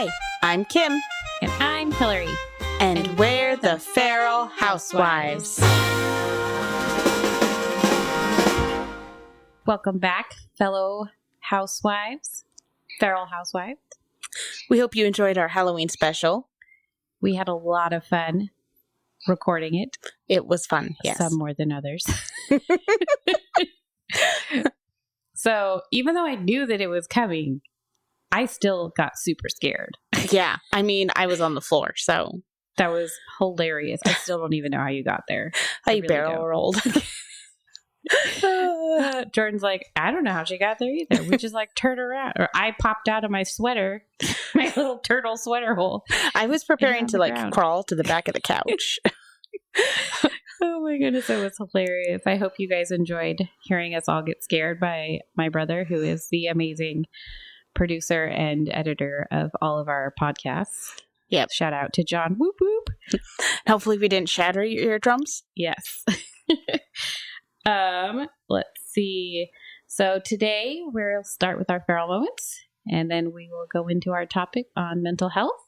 Hi, I'm Kim. And I'm Hillary. And we're the Feral Housewives. Welcome back, fellow housewives, feral housewives. We hope you enjoyed our Halloween special. We had a lot of fun recording it. It was fun, yes. Some more than others. So even though I knew that it was coming, I still got super scared. Yeah, I mean, I was on the floor, so. That was hilarious. I still don't even know how you got there. How you barrel rolled. Jordan's like, I don't know how she got there either. We just like turned around. Or I popped out of my sweater, my little turtle sweater hole. I was preparing to like crawl to the back of the couch. Oh my goodness, it was hilarious. I hope you guys enjoyed hearing us all get scared by my brother, who is the amazing producer and editor of all of our podcasts. Yep. Shout out to John. Whoop whoop. Hopefully we didn't shatter your eardrums. Yes. Let's see. So today we'll start with our feral moments, and then we will go into our topic on mental health.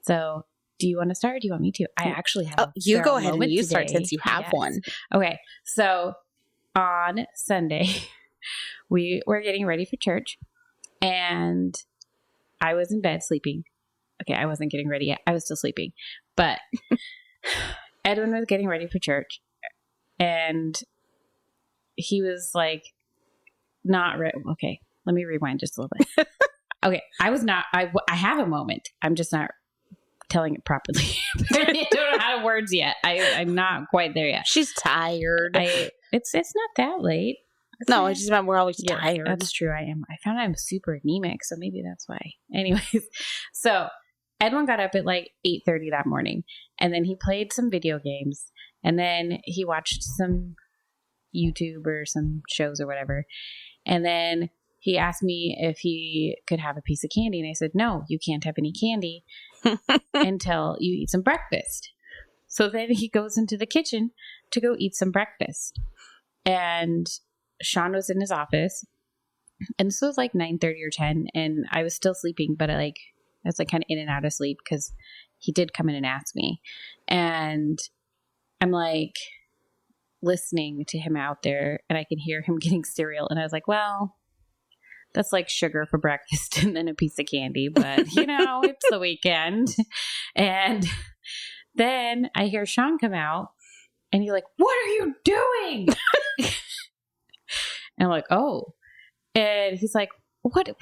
So do you want to start or do you want me to? I actually have you go ahead and you start since you have one. Okay. So on Sunday, we were getting ready for church, and I was in bed sleeping. Okay, I wasn't getting ready yet. I was still sleeping. But Edwin was getting ready for church, and he was like, not ready. Okay, let me rewind just a little bit. Okay, I have a moment. I'm just not telling it properly. I don't know how to words yet. I'm not quite there yet. She's tired. It's not that late. I just meant we're always tired. That's true. I am. I found I'm super anemic, so maybe that's why. Anyways, so Edwin got up at like 8:30 that morning, and then he played some video games, and then he watched some YouTube or some shows or whatever, and then he asked me if he could have a piece of candy, and I said, no, you can't have any candy until you eat some breakfast. So then he goes into the kitchen to go eat some breakfast, and Sean was in his office, and this was like 9:30 or 10, and I was still sleeping, but I was like kind of in and out of sleep because he did come in and ask me, and I'm like listening to him out there, and I can hear him getting cereal, and I was like, well, that's like sugar for breakfast and then a piece of candy, but it's the weekend. And then I hear Sean come out, and he's like, what are you doing? And I'm like, oh. And he's like, what is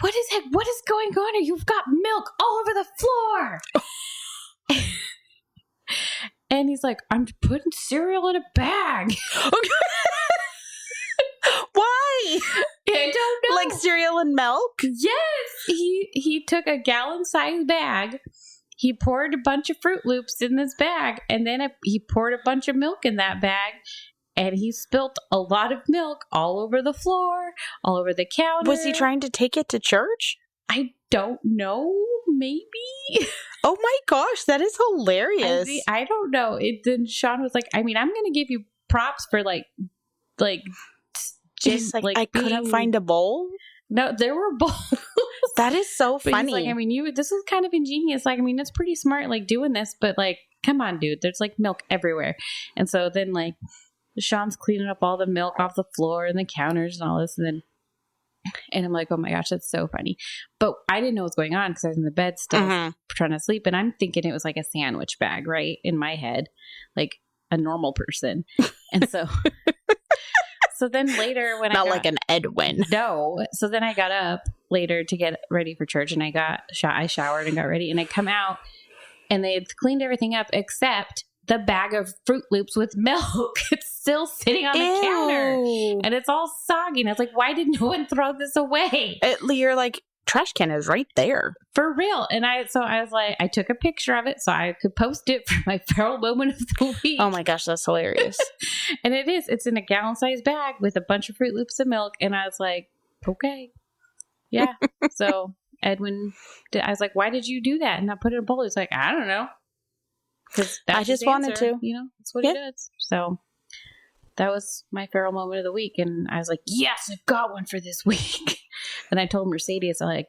going on? You've got milk all over the floor. And he's like, I'm putting cereal in a bag. Why? I don't know. Like cereal and milk? Yes. He took a gallon-sized bag. He poured a bunch of Fruit Loops in this bag, and then he poured a bunch of milk in that bag, and he spilt a lot of milk all over the floor, all over the counter. Was he trying to take it to church? I don't know. Maybe. Oh my gosh, that is hilarious. I don't know. Then Sean was like, I mean, I'm going to give you props for like just like I couldn't find a bowl. No, there were bowls. That is so funny. Like, I mean, this is kind of ingenious. Like, I mean, it's pretty smart, like doing this, but like, come on, dude. There's like milk everywhere. And so then like Sean's cleaning up all the milk off the floor and the counters and all this. And I'm like, oh my gosh, that's so funny. But I didn't know what was going on because I was in the bed still trying to sleep. And I'm thinking it was like a sandwich bag, right? In my head, like a normal person. And so... So then later when Not like an Edwin. No. So then I got up later to get ready for church, and I showered and got ready, and I come out, and they had cleaned everything up except the bag of Fruit Loops with milk. It's still sitting on the counter, and it's all soggy. And I was like, why did no one throw this away? You're like, trash can is right there. For real. And I was like, I took a picture of it so I could post it for my feral moment of the week. Oh my gosh, that's hilarious. And it's in a gallon-sized bag with a bunch of Fruit Loops of milk. And I was like, okay. Yeah. So Edwin, I was like, why did you do that and not put it in a bowl? He's like, I don't know. Because I just wanted to. That's what he does. So that was my feral moment of the week. And I was like, yes, I've got one for this week. And I told Mercedes, I'm like,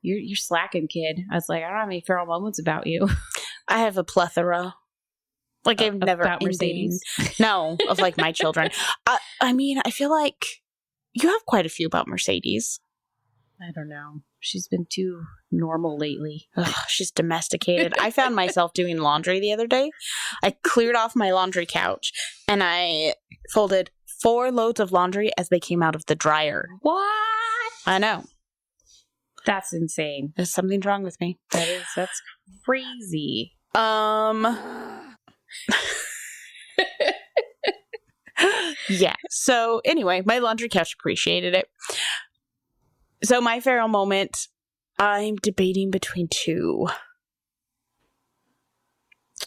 you're slacking, kid. I was like, I don't have any feral moments about you. I have a plethora. Like, I've never About Mercedes. No, of like my children. I mean, I feel like you have quite a few about Mercedes. I don't know. She's been too normal lately. Ugh, she's domesticated. I found myself doing laundry the other day. I cleared off my laundry couch and I folded 4 loads of laundry as they came out of the dryer. What? I know. That's insane. There's something wrong with me. That's crazy. Yeah. So anyway, my laundry couch appreciated it. So my feral moment, I'm debating between 2.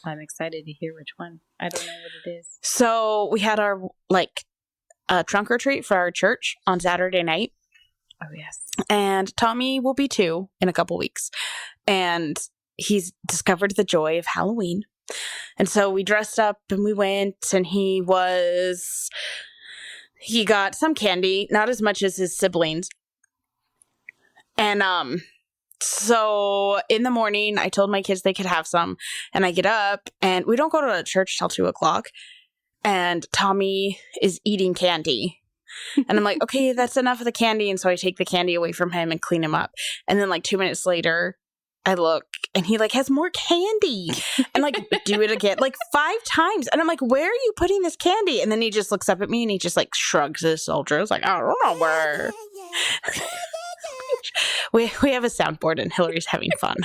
I'm excited to hear which one. I don't know what it is. So we had our trunk or treat for our church on Saturday night. Oh, yes. And Tommy will be 2 in a couple weeks. And he's discovered the joy of Halloween. And so we dressed up and we went, and he got some candy, not as much as his siblings. And so in the morning, I told my kids they could have some, and I get up, and we don't go to church till 2:00, and Tommy is eating candy. And I'm like, okay, that's enough of the candy. And so I take the candy away from him and clean him up. And then 2 minutes later, I look, and he has more candy, and do it again 5 times. And I'm like, where are you putting this candy? And then he just looks up at me and he just shrugs his shoulders. I don't know where. We have a soundboard and Hillary's having fun.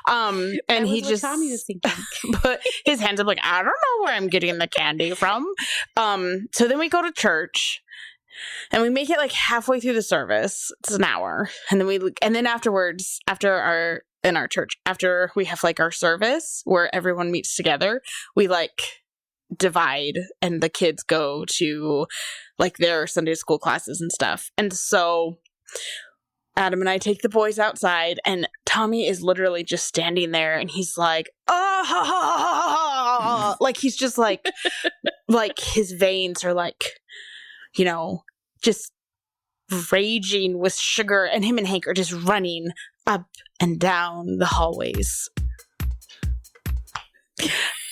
And he just Tommy was thinking. put his hands up I don't know where I'm getting the candy from. So then we go to church. And we make it halfway through the service. It's an hour. And then afterwards, in our church, after we have our service where everyone meets together, we divide and the kids go to their Sunday school classes and stuff. And so Adam and I take the boys outside, and Tommy is literally just standing there, and he's like, ah, he's just his veins are just raging with sugar, and him and Hank are just running up and down the hallways.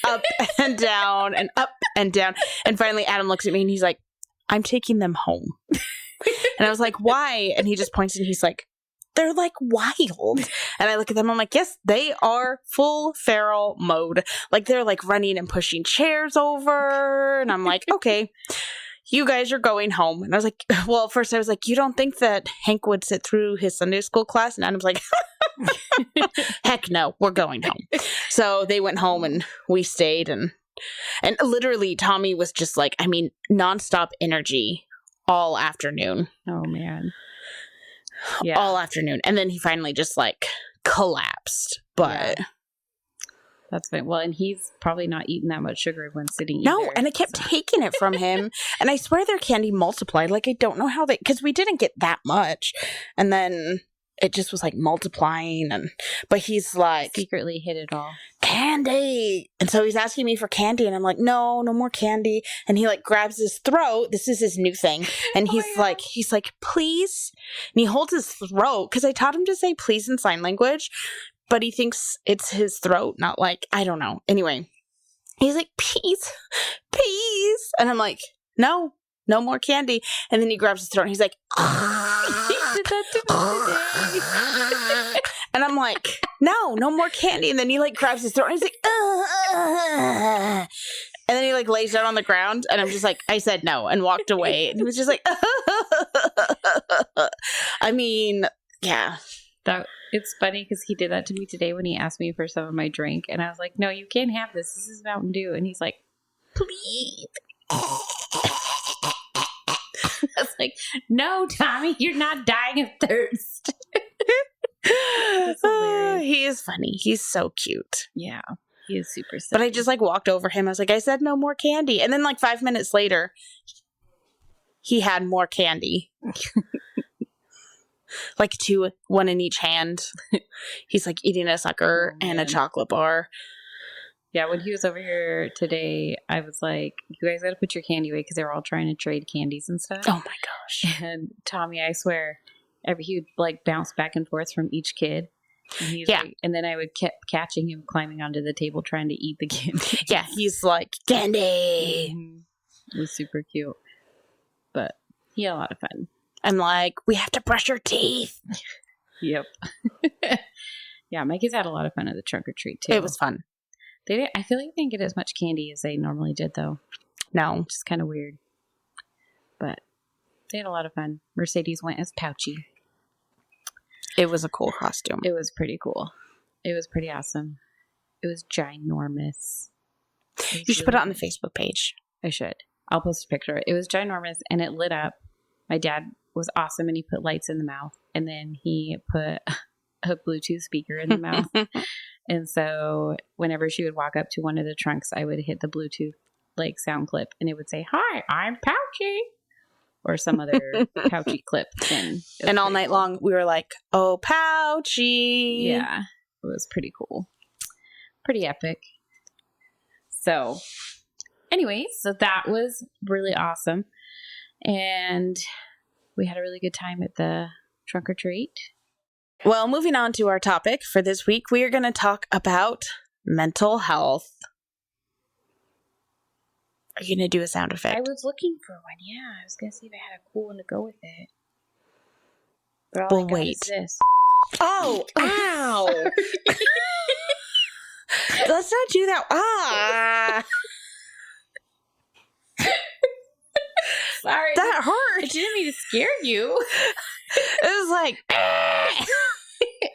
Up and down and up and down. And finally Adam looks at me and he's like, I'm taking them home. And I was like, why? And he just points and he's like, they're wild. And I look at them, I'm like, yes, they are full feral mode. They're running and pushing chairs over. And I'm like, okay, you guys are going home. And I was like, well, at first I was like, you don't think that Hank would sit through his Sunday school class? And Adam's like, heck no, we're going home. So they went home and we stayed. And literally Tommy was just nonstop energy all afternoon. Oh, man. Yeah. All afternoon. And then he finally just collapsed. But yeah. That's fine. Well, and he's probably not eating that much sugar when sitting No, either, and I kept taking it from him. And I swear their candy multiplied. I don't know how because we didn't get that much. And then it just was multiplying. But he's secretly hid it all. Candy. And so he's asking me for candy. And I'm like, no more candy. And he grabs his throat. This is his new thing. And he's please. And he holds his throat because I taught him to say please in sign language. But he thinks it's his throat, not I don't know. Anyway, he's like, please. And I'm like, no more candy. And then he grabs his throat and he's like, he did that to me today. And I'm like, no more candy. And then he grabs his throat and he's like, and then he lays down on the ground. And I'm just like, I said no, and walked away. And he was just like, I mean, yeah. It's funny because he did that to me today when he asked me for some of my drink. And I was like, no, you can't have this. This is Mountain Dew. And he's like, please. I was like, no, Tommy, you're not dying of thirst. He is funny. He's so cute. Yeah, he is super silly. But I just walked over him. I was like, I said no more candy. And then 5 minutes later, he had more candy. 2, 1 in each hand. He's eating a sucker and a chocolate bar. Yeah, when he was over here today, I was like, you guys got to put your candy away because they were all trying to trade candies and stuff. Oh my gosh. And Tommy, I swear, He would like bounce back and forth from each kid. And he's like, and then I would keep catching him climbing onto the table trying to eat the candy. Yeah, he's like, candy. It was super cute. But he had a lot of fun. I'm like, we have to brush your teeth. Yep. Yeah, my kids had a lot of fun at the trunk or treat too. It was fun. They didn't, I feel like they didn't get as much candy as they normally did though. No. Which is kind of weird. But they had a lot of fun. Mercedes went as Pouchy. It was a cool costume. It was pretty cool. It was pretty awesome. It was ginormous. You should put it on the Facebook page. I should. I'll post a picture. It was ginormous and it lit up. My dad was awesome and he put lights in the mouth and then he put a Bluetooth speaker in the mouth. And so whenever she would walk up to one of the trunks, I would hit the Bluetooth like sound clip and it would say, "Hi, I'm Pouchy," or some other Pouchy clip. And all night long we were like, "Oh, Pouchy." Yeah, it was pretty cool. Pretty epic. So anyways, so that was really awesome. And we had a really good time at the trunk or treat. Well, moving on to our topic for this week, we are going to talk about mental health. Are you going to do a sound effect? I was looking for one, yeah. I was going to see if I had a cool one to go with it. But all I got is this. Oh, ow! Let's not do that. Ah! Sorry. That hurt. I didn't mean to scare you. It was like,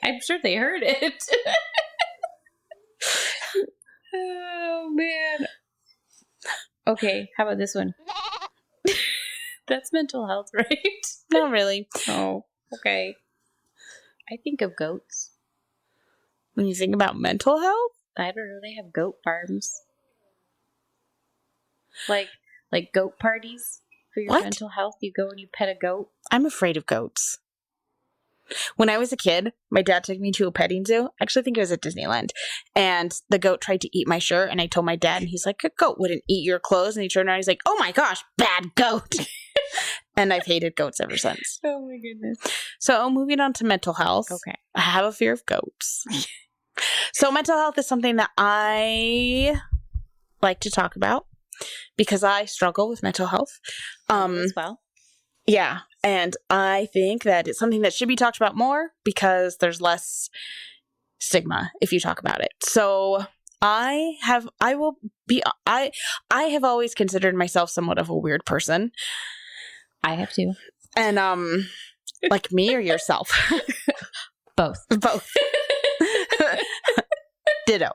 I'm sure they heard it. Oh, man. Okay, how about this one? That's mental health, right? Not really. Oh, okay. I think of goats. When you think about mental health? I don't know. They have goat farms. Like goat parties for your mental health. You go and you pet a goat. I'm afraid of goats. When I was a kid, my dad took me to a petting zoo. I actually think it was at Disneyland. And the goat tried to eat my shirt. And I told my dad, and he's like, "A goat wouldn't eat your clothes." And he turned around, he's like, "Oh my gosh, bad goat." And I've hated goats ever since. Oh my goodness. So moving on to mental health. Okay. I have a fear of goats. So mental health is something that I like to talk about because I struggle with mental health. As well. Yeah. And I think that it's something that should be talked about more because there's less stigma if you talk about it. So I have always considered myself somewhat of a weird person. I have too. And like me or yourself? Both. Ditto.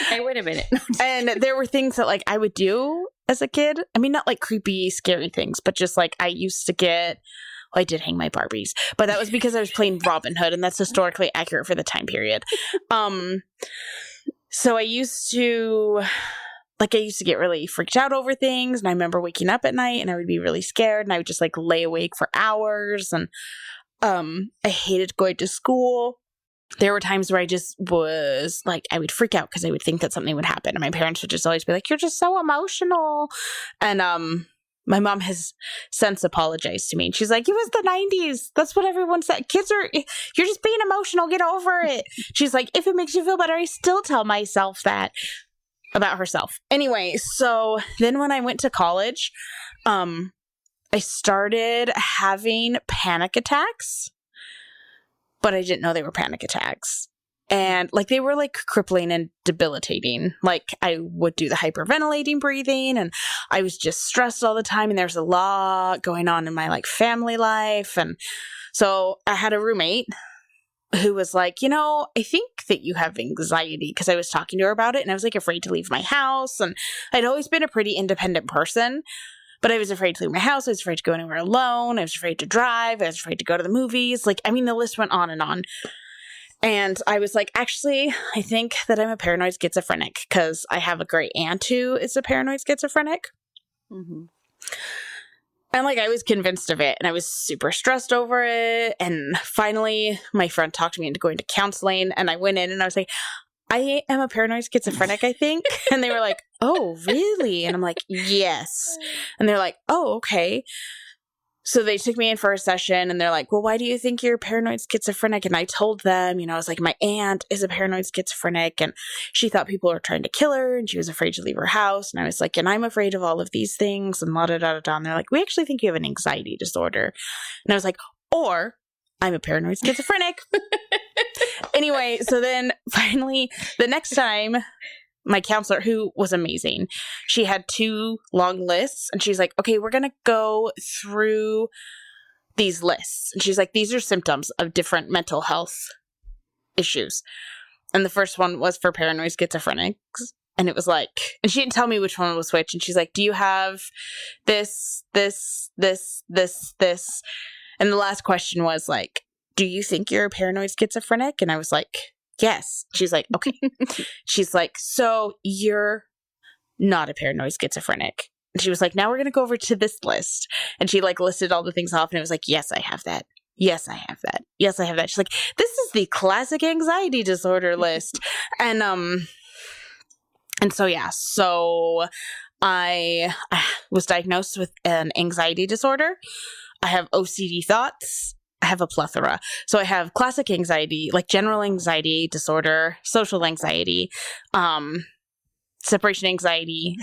Hey, wait a minute. And there were things that like I would do as a kid. I mean, not like creepy, scary things, but just like I used to get. Well, I did hang my Barbies, but that was because I was playing Robin Hood, and that's historically accurate for the time period. So I used to get really freaked out over things, and I remember waking up at night, and I would be really scared, and I would just like lay awake for hours, and I hated going to school. There were times where I just was like, I would freak out because I would think that something would happen. And my parents would just always be like, "You're just so emotional." And my mom has since apologized to me. And she's like, "It was the 90s. That's what everyone said. You're just being emotional. Get over it." She's like, "If it makes you feel better," I still tell myself that about herself. Anyway, so then when I went to college, I started having panic attacks. But I didn't know they were panic attacks. And like they were like crippling and debilitating. Like I would do the hyperventilating breathing and I was just stressed all the time. And there's a lot going on in my like family life. And so I had a roommate who was like, "I think that you have anxiety," because I was talking to her about it and I was like afraid to leave my house. And I'd always been a pretty independent person. But I was afraid to leave my house. I was afraid to go anywhere alone. I was afraid to drive. I was afraid to go to the movies. Like, I mean, the list went on and on. And I was like, actually, I think that I'm a paranoid schizophrenic because I have a great aunt who is a paranoid schizophrenic. Mm-hmm. And like, I was convinced of it and I was super stressed over it. And finally, my friend talked me into going to counseling and I went in and I was like, "I am a paranoid schizophrenic, I think." And they were like, "Oh, really?" And I'm like, "Yes." And they're like, "Oh, okay." So they took me in for a session and they're like, well, why do you think you're paranoid schizophrenic? And I told them, I was like, my aunt is a paranoid schizophrenic and she thought people were trying to kill her and she was afraid to leave her house. And I was like, and I'm afraid of all of these things and la da da da da. And they're like, we actually think you have an anxiety disorder. And I was like, or I'm a paranoid schizophrenic. Anyway, so then finally the next time, my counselor, who was amazing, she had 2 long lists and she's like, okay, we're going to go through these lists. And she's like, these are symptoms of different mental health issues. And the first one was for paranoid schizophrenics. And it was like, and she didn't tell me which one was which. And she's like, do you have this? And the last question was like, do you think you're a paranoid schizophrenic? And I was like, yes. She's like, okay. She's like, so you're not a paranoid schizophrenic. And she was like, now we're going to go over to this list. And she like listed all the things off and it was like, yes, I have that. Yes, I have that. Yes, I have that. She's like, this is the classic anxiety disorder list. And so, yeah, so I was diagnosed with an anxiety disorder. I have OCD thoughts. I have a plethora. So I have classic anxiety, like general anxiety disorder, social anxiety, separation anxiety,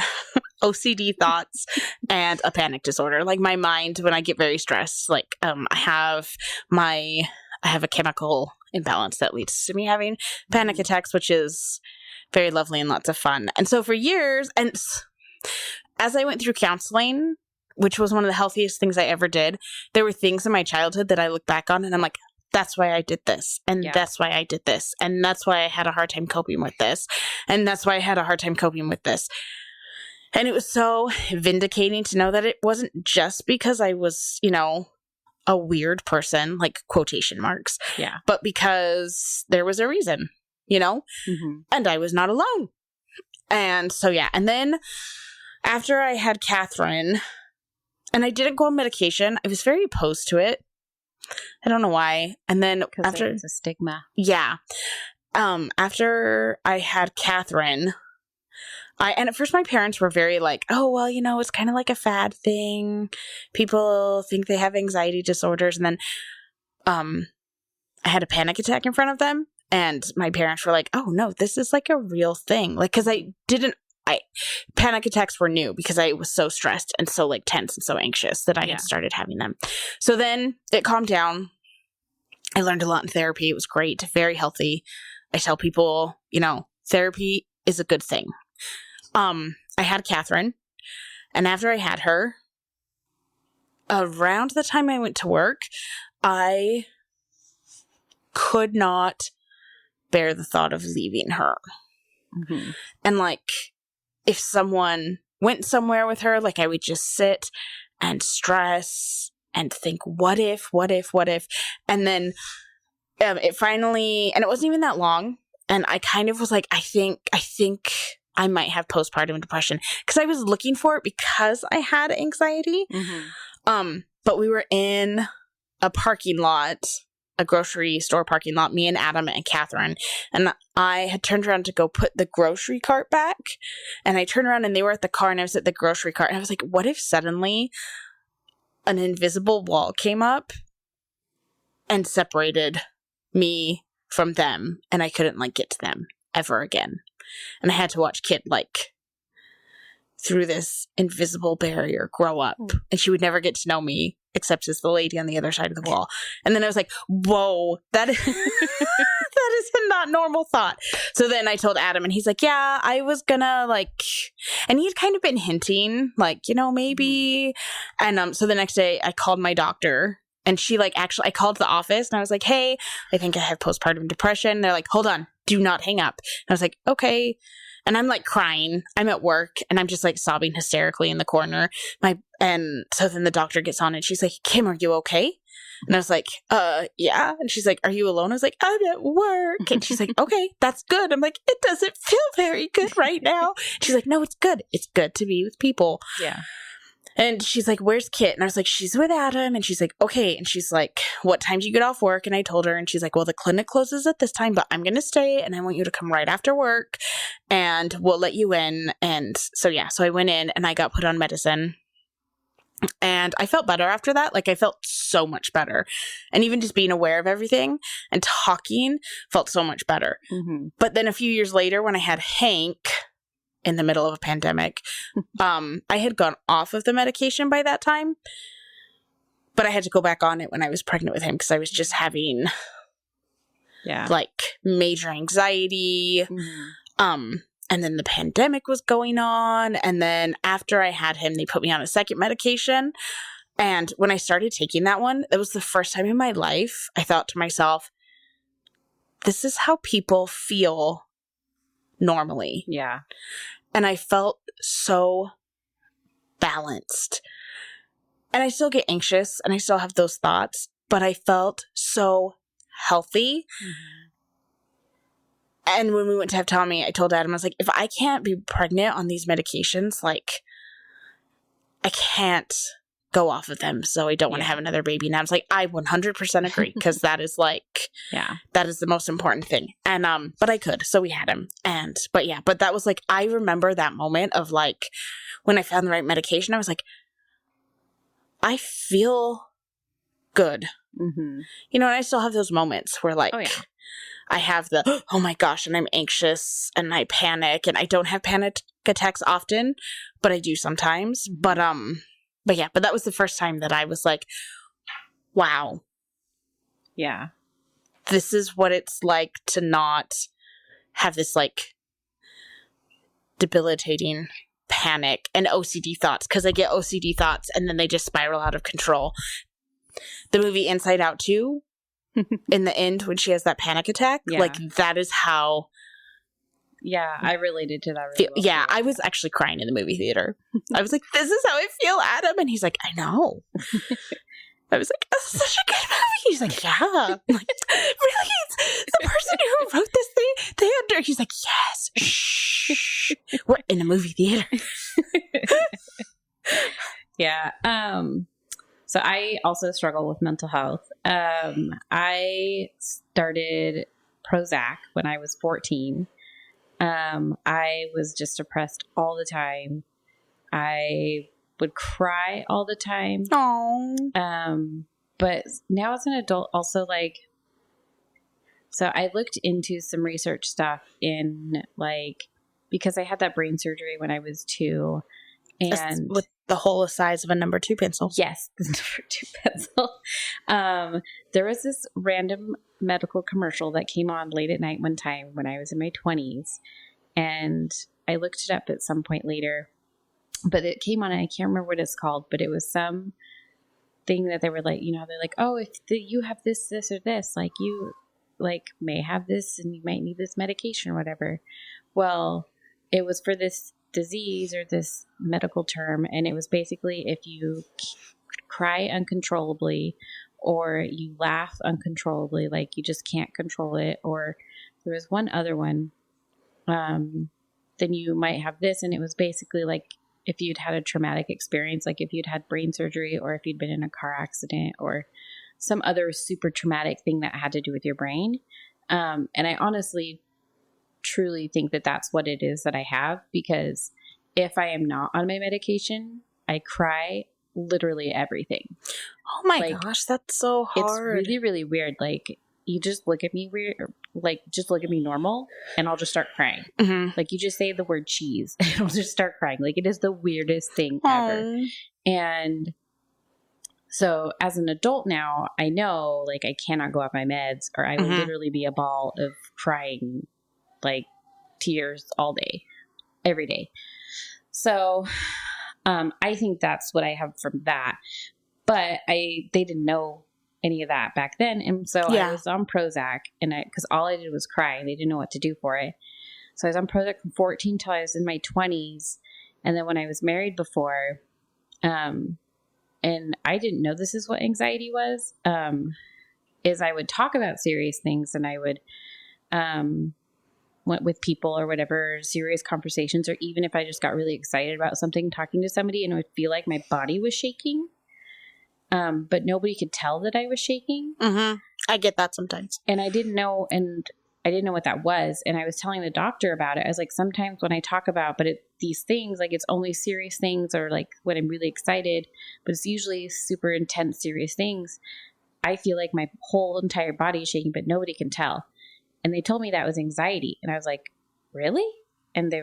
OCD thoughts, and a panic disorder. Like my mind, when I get very stressed, like I have a chemical imbalance that leads to me having panic attacks, which is very lovely and lots of fun. And so for years, and as I went through counseling, which was one of the healthiest things I ever did, there were things in my childhood that I look back on and I'm like, that's why I did this. And that's why I did this. And that's why I had a hard time coping with this. And that's why I had a hard time coping with this. And it was so vindicating to know that it wasn't just because I was, a weird person, like quotation marks. Yeah. But because there was a reason, Mm-hmm. and I was not alone. And so, yeah. And then after I had Catherine, and I didn't go on medication, I was very opposed to it. I don't know why. And then after it's a stigma. Yeah. After I had Catherine, and at first my parents were very like, oh, well, it's kind of like a fad thing. People think they have anxiety disorders. And then I had a panic attack in front of them. And my parents were like, oh, no, this is like a real thing. Like, because panic attacks were new because I was so stressed and so like tense and so anxious that I had started having them. So then it calmed down. I learned a lot in therapy. It was great, very healthy. I tell people, therapy is a good thing. I had Catherine, and after I had her, around the time I went to work, I could not bear the thought of leaving her. Mm-hmm. And like, if someone went somewhere with her, like I would just sit and stress and think, what if? And then it finally, and it wasn't even that long. And I kind of was like, I think I might have postpartum depression because I was looking for it because I had anxiety. Mm-hmm. But we were in a parking lot, a grocery store parking lot, me and Adam and Catherine. And I had turned around to go put the grocery cart back. And I turned around and they were at the car and I was at the grocery cart. And I was like, what if suddenly an invisible wall came up and separated me from them and I couldn't like get to them ever again. And I had to watch Kit like through this invisible barrier grow up. And she would never get to know me except as the lady on the other side of the wall. And then I was like, whoa, that is a not normal thought. So then I told Adam and he's like, yeah, I was gonna like, and he had kind of been hinting like, maybe. And so the next day I called my doctor and she like, actually I called the office and I was like, hey, I think I have postpartum depression. They're like, hold on, do not hang up. And I was like, okay. And I'm like crying. I'm at work and I'm just like sobbing hysterically in the corner. And so then the doctor gets on and she's like, Kim, are you okay? And I was like, yeah. And she's like, are you alone? I was like, I'm at work. And she's like, okay, that's good. I'm like, it doesn't feel very good right now. She's like, no, it's good. It's good to be with people. Yeah. And she's like, where's Kit? And I was like, she's with Adam. And she's like, okay. And she's like, what time do you get off work? And I told her, and she's like, well, the clinic closes at this time, but I'm going to stay and I want you to come right after work and we'll let you in. And so, yeah, so I went in and I got put on medicine. And I felt better after that. Like, I felt so much better. And even just being aware of everything and talking felt so much better. Mm-hmm. But then a few years later, when I had Hank in the middle of a pandemic, I had gone off of the medication by that time. But I had to go back on it when I was pregnant with him because I was just having like major anxiety. Mm-hmm. And then the pandemic was going on. And then after I had him, they put me on a second medication. And when I started taking that one, it was the first time in my life I thought to myself, this is how people feel normally. Yeah. And I felt so balanced. And I still get anxious and I still have those thoughts, but I felt so healthy. Mm-hmm. And when we went to have Tommy, I told Adam, I was like, if I can't be pregnant on these medications, like, I can't go off of them. So I don't want to have another baby. And I was like, I 100% agree. Because that is like, that is the most important thing. And, but I could. So we had him. And, but that was like, I remember that moment of like, when I found the right medication, I was like, I feel good. Mm-hmm. You know, and I still have those moments where like, I have the, oh my gosh, and I'm anxious and I panic, and I don't have panic attacks often, but I do sometimes. But that was the first time that I was like, wow. Yeah. This is what it's like to not have this like debilitating panic and OCD thoughts, because I get OCD thoughts and then they just spiral out of control. The movie Inside Out 2, in the end, when she has that panic attack, like that is how. Yeah, I related to that. Really well yeah, I was actually crying in the movie theater. I was like, "This is how I feel, Adam," and he's like, "I know." I was like, "This is such a good movie." He's like, "Yeah." I'm like, really? It's the person who wrote this thing? They under. He's like, "Yes." Shh. We're in a movie theater. Yeah. So I also struggle with mental health. I started Prozac when I was 14. I was just depressed all the time. I would cry all the time. Aww. But now as an adult, also like, so I looked into some research stuff in like, because I had that brain surgery when I was 2. And with the hole the size of a number 2 pencil. Yes, the number 2 pencil. There was this random medical commercial that came on late at night one time when I was in my 20s. And I looked it up at some point later. But it came on, and I can't remember what it's called, but it was some thing that they were like, they're like, oh, if you have this, this, or this, like you like may have this and you might need this medication or whatever. Well, it was for this disease or this medical term, and it was basically if you cry uncontrollably or you laugh uncontrollably, like you just can't control it, or there was one other one, then you might have this. And it was basically like if you'd had a traumatic experience, like if you'd had brain surgery or if you'd been in a car accident or some other super traumatic thing that had to do with your brain. And I honestly truly think that that's what it is that I have, because if I am not on my medication, I cry literally everything. Oh my gosh, that's so hard. It's really, really weird. Like, you just look at me weird, like just look at me normal and I'll just start crying. Mm-hmm. Like, you just say the word cheese and I'll just start crying. Like, it is the weirdest thing ever. And so as an adult now, I know like I cannot go off my meds or I will literally be a ball of crying, like tears all day, every day. So I think that's what I have from that. But they didn't know any of that back then. And so I was on Prozac, and because all I did was cry and they didn't know what to do for it. So I was on Prozac from 14 till I was in my 20s. And then when I was married before, and I didn't know this is what anxiety was, is I would talk about serious things, and I would, went with people or whatever, serious conversations, or even if I just got really excited about something, talking to somebody, and it would feel like my body was shaking. But nobody could tell that I was shaking. Mm-hmm. I get that sometimes. And I didn't know. And I didn't know what that was. And I was telling the doctor about it. I was like, sometimes when I talk about, these things, like it's only serious things or like when I'm really excited, but it's usually super intense, serious things. I feel like my whole entire body is shaking, but nobody can tell. And they told me that was anxiety. And I was like, really? And they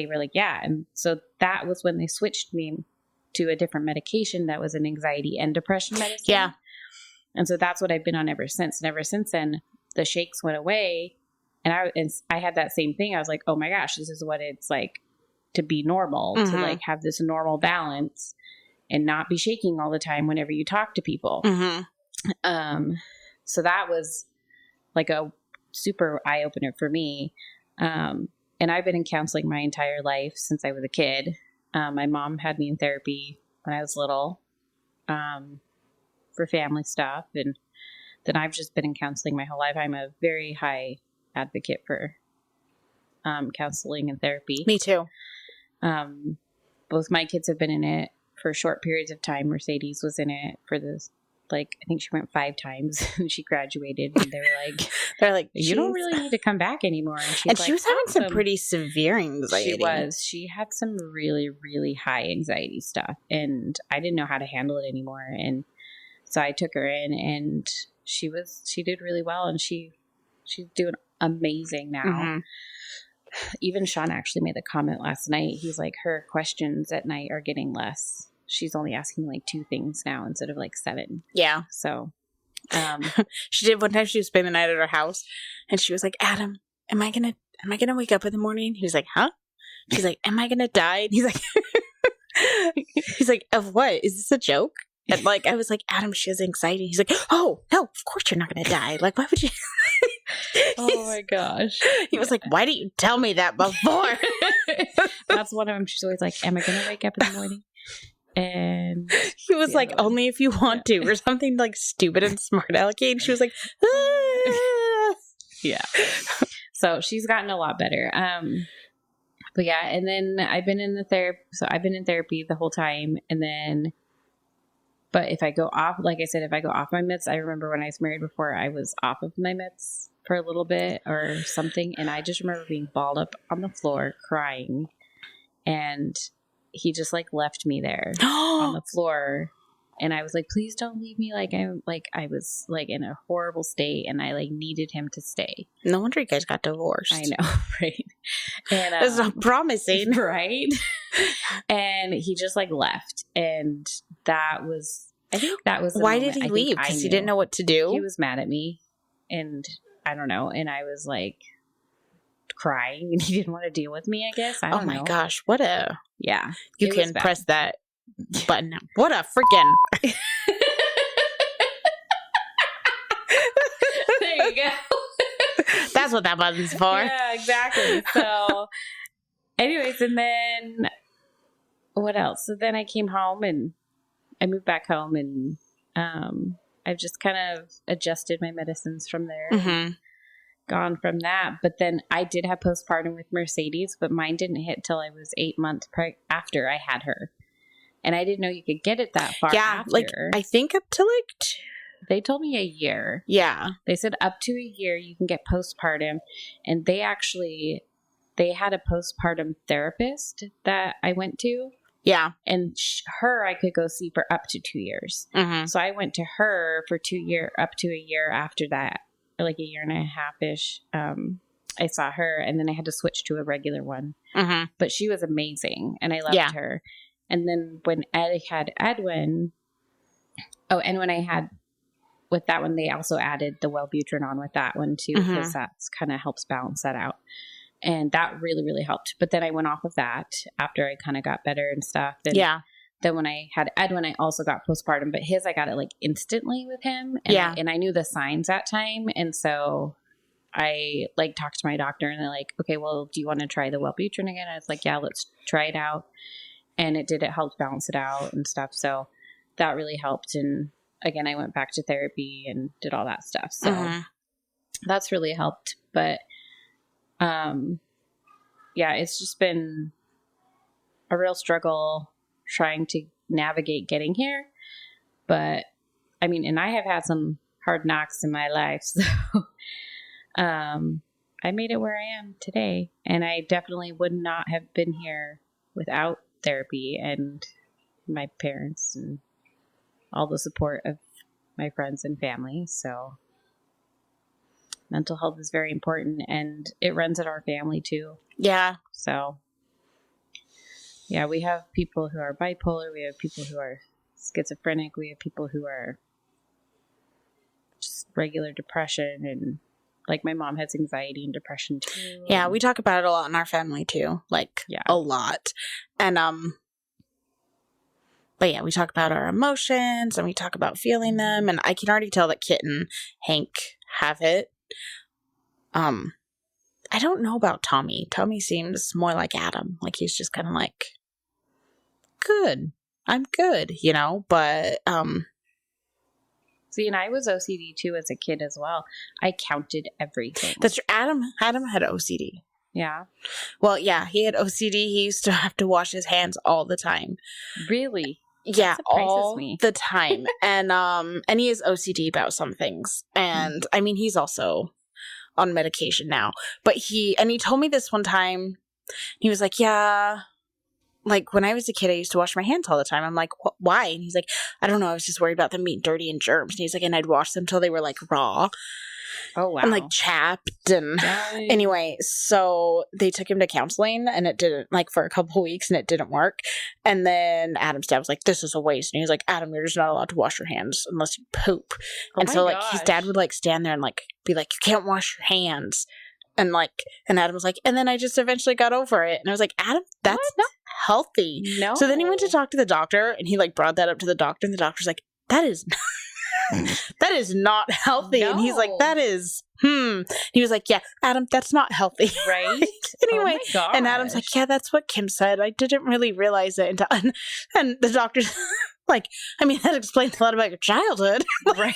were like, yeah. And so that was when they switched me to a different medication that was an anxiety and depression medicine. Yeah. And so that's what I've been on ever since. And ever since then, the shakes went away. And I had that same thing. I was like, oh my gosh, this is what it's like to be normal, to like have this normal balance and not be shaking all the time whenever you talk to people. So that was like a super eye opener for me. And I've been in counseling my entire life since I was a kid. My mom had me in therapy when I was little, for family stuff. And then I've just been in counseling my whole life. I'm a very high advocate for, counseling and therapy. Me too. Both my kids have been in it for short periods of time. Mercedes was in it for this, like, I think she went 5 times and she graduated and they're like, you don't really need to come back anymore. And she was having some pretty severe anxiety. She had some really, really high anxiety stuff and I didn't know how to handle it anymore. And so I took her in and she did really well and she's doing amazing now. Even Sean actually made the comment last night. He's like, her questions at night are getting less. She's only asking like 2 things now instead of like 7. Yeah. So, she did one time. She was spending the night at our house, and she was like, "Adam, am I gonna wake up in the morning?" He was like, "Huh?" She's like, "Am I gonna die?" And he's like, "Of what? Is this a joke?" And like, I was like, "Adam, she has anxiety." He's like, "Oh no, of course you're not gonna die. Like, why would you?" Oh my gosh. He was like, "Why didn't you tell me that before?" That's one of them. She's always like, "Am I gonna wake up in the morning?" And he was like, "Only if you want to," or something like stupid and smart alecky. And she was like, "Ah." Yeah. So she's gotten a lot better. But yeah, and then I've been in therapy the whole time. And then, but if I go off, like I said, if I go off my meds, I remember when I was married before, I was off of my meds for a little bit or something. And I just remember being balled up on the floor crying. And he just like left me there on the floor. And I was like, please don't leave me. I was like in a horrible state and I like needed him to stay. No wonder you guys got divorced. I know. Right. And that's not promising. Right. And he just like left. And I think that was, why did he leave? Because he didn't know what to do. He was mad at me and I don't know. And I was like crying and he didn't want to deal with me, I guess. I don't know. Oh my gosh. What a, yeah. You can press that button now. What a freaking. There you go. That's what that button's for. Yeah, exactly. So anyways, and then what else? So then I came home and I moved back home and I've just kind of adjusted my medicines from there. Gone from that. But then I did have postpartum with Mercedes, but mine didn't hit till I was 8 months after I had her. And I didn't know you could get it that far after. Like I think up to like they told me a year. Yeah. They said up to a year you can get postpartum. And they had a postpartum therapist that I went to. Yeah. And her I could go see for up to 2 years. So I went to her for up to a year after that. Like a year and a half-ish. I saw her and then I had to switch to a regular one. But she was amazing and I loved her. And then when I had Edwin, and when I had with that one, they also added the Wellbutrin on with that one too, because that's kind of helps balance that out. And that really, really helped. But then I went off of that after I kind of got better and stuff. And then when I had Edwin, I also got postpartum, but I got it like instantly with him. And and I knew the signs that time. And so I like talked to my doctor and they're like, okay, well, do you want to try the Wellbutrin again? I was like, yeah, let's try it out. And it helped balance it out and stuff. So that really helped. And again, I went back to therapy and did all that stuff. So that's really helped. But, it's just been a real struggle trying to navigate getting here. But I mean, and I have had some hard knocks in my life. So, I made it where I am today. And I definitely would not have been here without therapy and my parents and all the support of my friends and family. So mental health is very important, and it runs in our family too. Yeah. So yeah, we have people who are bipolar. We have people who are schizophrenic. We have people who are just regular depression, and like my mom has anxiety and depression too. Yeah, we talk about it a lot in our family too. Like, a lot. And, but yeah, we talk about our emotions and we talk about feeling them. And I can already tell that Kit and Hank have it. I don't know about Tommy. Tommy seems more like Adam. Like, he's just kind of like, good. I'm good, you know? But, see, and I was OCD too as a kid as well. I counted everything. That's Adam had OCD. Yeah. Well, yeah, he had OCD. He used to have to wash his hands all the time. Really? Yeah, all me. the time. And he has OCD about some things. And I mean, he's also on medication now. But he told me this one time. He was like, yeah, like when I was a kid, I used to wash my hands all the time. I'm like, why? And he's like, I don't know. I was just worried about them being dirty and germs. And he's like, and I'd wash them till they were like raw. Oh, wow. And like chapped. And anyway, so they took him to counseling and it didn't, like for a couple of weeks, and it didn't work. And then Adam's dad was like, this is a waste. And he was like, Adam, you're just not allowed to wash your hands unless you poop. And so like his dad would like stand there and like be like, you can't wash your hands. And like, and Adam was like, and then I just eventually got over it. And I was like, Adam, that's not healthy. No. So then he went to talk to the doctor and he like brought that up to the doctor, and the doctor's like, that is not healthy. No. And he's like, that is, He was like, yeah, Adam, that's not healthy. Right. Anyway, and Adam's like, yeah, that's what Kim said. I didn't really realize it until, and the doctor's like, I mean, that explains a lot about your childhood. Right.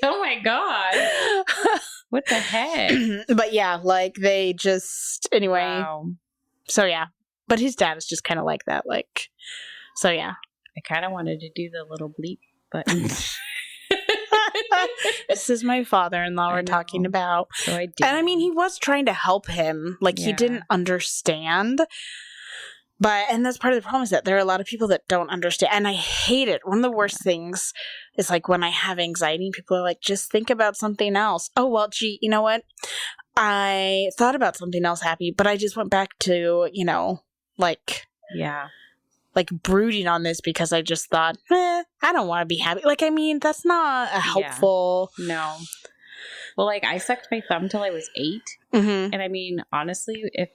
Oh my God. What the heck? But yeah, like they just, anyway. Wow. So yeah, but his dad is just kind of like that. Like, so yeah. I kind of wanted to do the little bleep button. This is my father-in-law we're talking about. So I did. And I mean, he was trying to help him. Like, he didn't understand. But, and that's part of the problem, is that there are a lot of people that don't understand. And I hate it. One of the worst things is like when I have anxiety, people are like, just think about something else. Oh, well, gee, you know what? I thought about something else happy, but I just went back to, you know, like, like brooding on this because I just thought, I don't want to be happy. Like, I mean, that's not a helpful. No. Well, like I sucked my thumb till I was 8. Mm-hmm. And I mean, honestly, if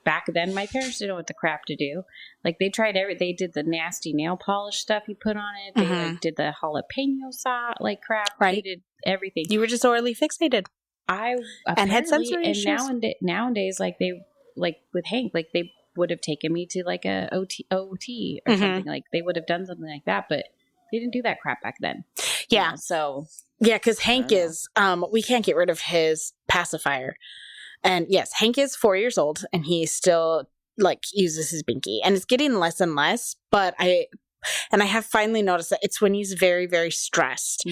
back then my parents didn't know what the crap to do. Like they tried they did the nasty nail polish stuff you put on it. They like did the jalapeno like crap. Right. They did everything. You were just orally fixated. And had sensory issues. And nowadays, like they, like with Hank, like they would have taken me to like a OT or something. Like they would have done something like that, but they didn't do that crap back then. Yeah. You know, so yeah, because Hank is we can't get rid of his pacifier. And yes, Hank is 4 years old and he still like uses his binky, and it's getting less and less, but I have finally noticed that it's when he's very, very stressed.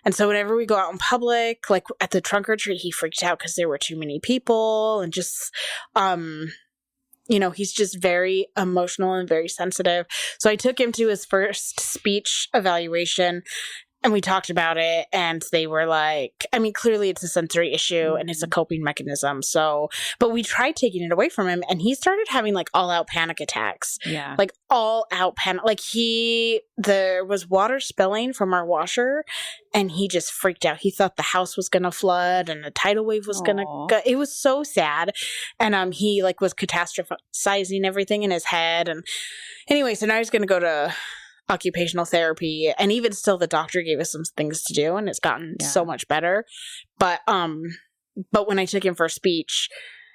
And so whenever we go out in public, like at the trunk or treat, he freaked out because there were too many people, and just, you know, he's just very emotional and very sensitive. So I took him to his first speech evaluation, and we talked about it, and they were like, I mean, clearly it's a sensory issue and it's a coping mechanism. So, but we tried taking it away from him, and he started having like all out panic attacks. Yeah. Like all out panic. Like there was water spilling from our washer, and he just freaked out. He thought the house was going to flood and a tidal wave was going to go. It was so sad. And he like was catastrophizing everything in his head. And anyway, so now he's going to go to occupational therapy, and even still the doctor gave us some things to do, and it's gotten so much better. But when I took him for speech,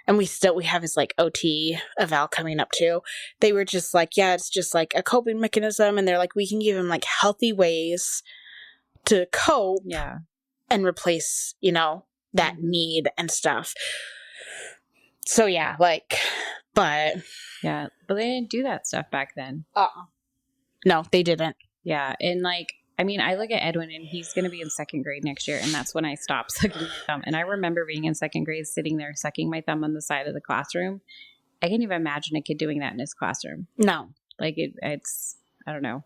and we have his like OT eval coming up too, they were just like, yeah, it's just like a coping mechanism, and they're like, we can give him like healthy ways to cope and replace, you know, that need and stuff. So yeah, like, but they didn't do that stuff back then. No, they didn't. Yeah. And like, I mean, I look at Edwin and he's going to be in second grade next year. And that's when I stopped sucking my thumb. And I remember being in second grade, sitting there sucking my thumb on the side of the classroom. I can't even imagine a kid doing that in his classroom. No. Like it's, I don't know.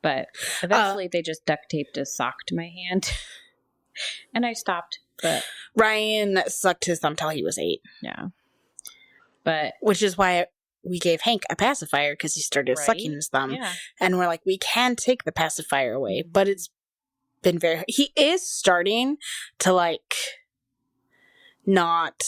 But eventually they just duct taped a sock to my hand and I stopped. But Ryan sucked his thumb till he was 8. Yeah. But which is why we gave Hank a pacifier, because he started sucking his thumb. Yeah. And we're like, we can take the pacifier away, but it's been he is starting to like not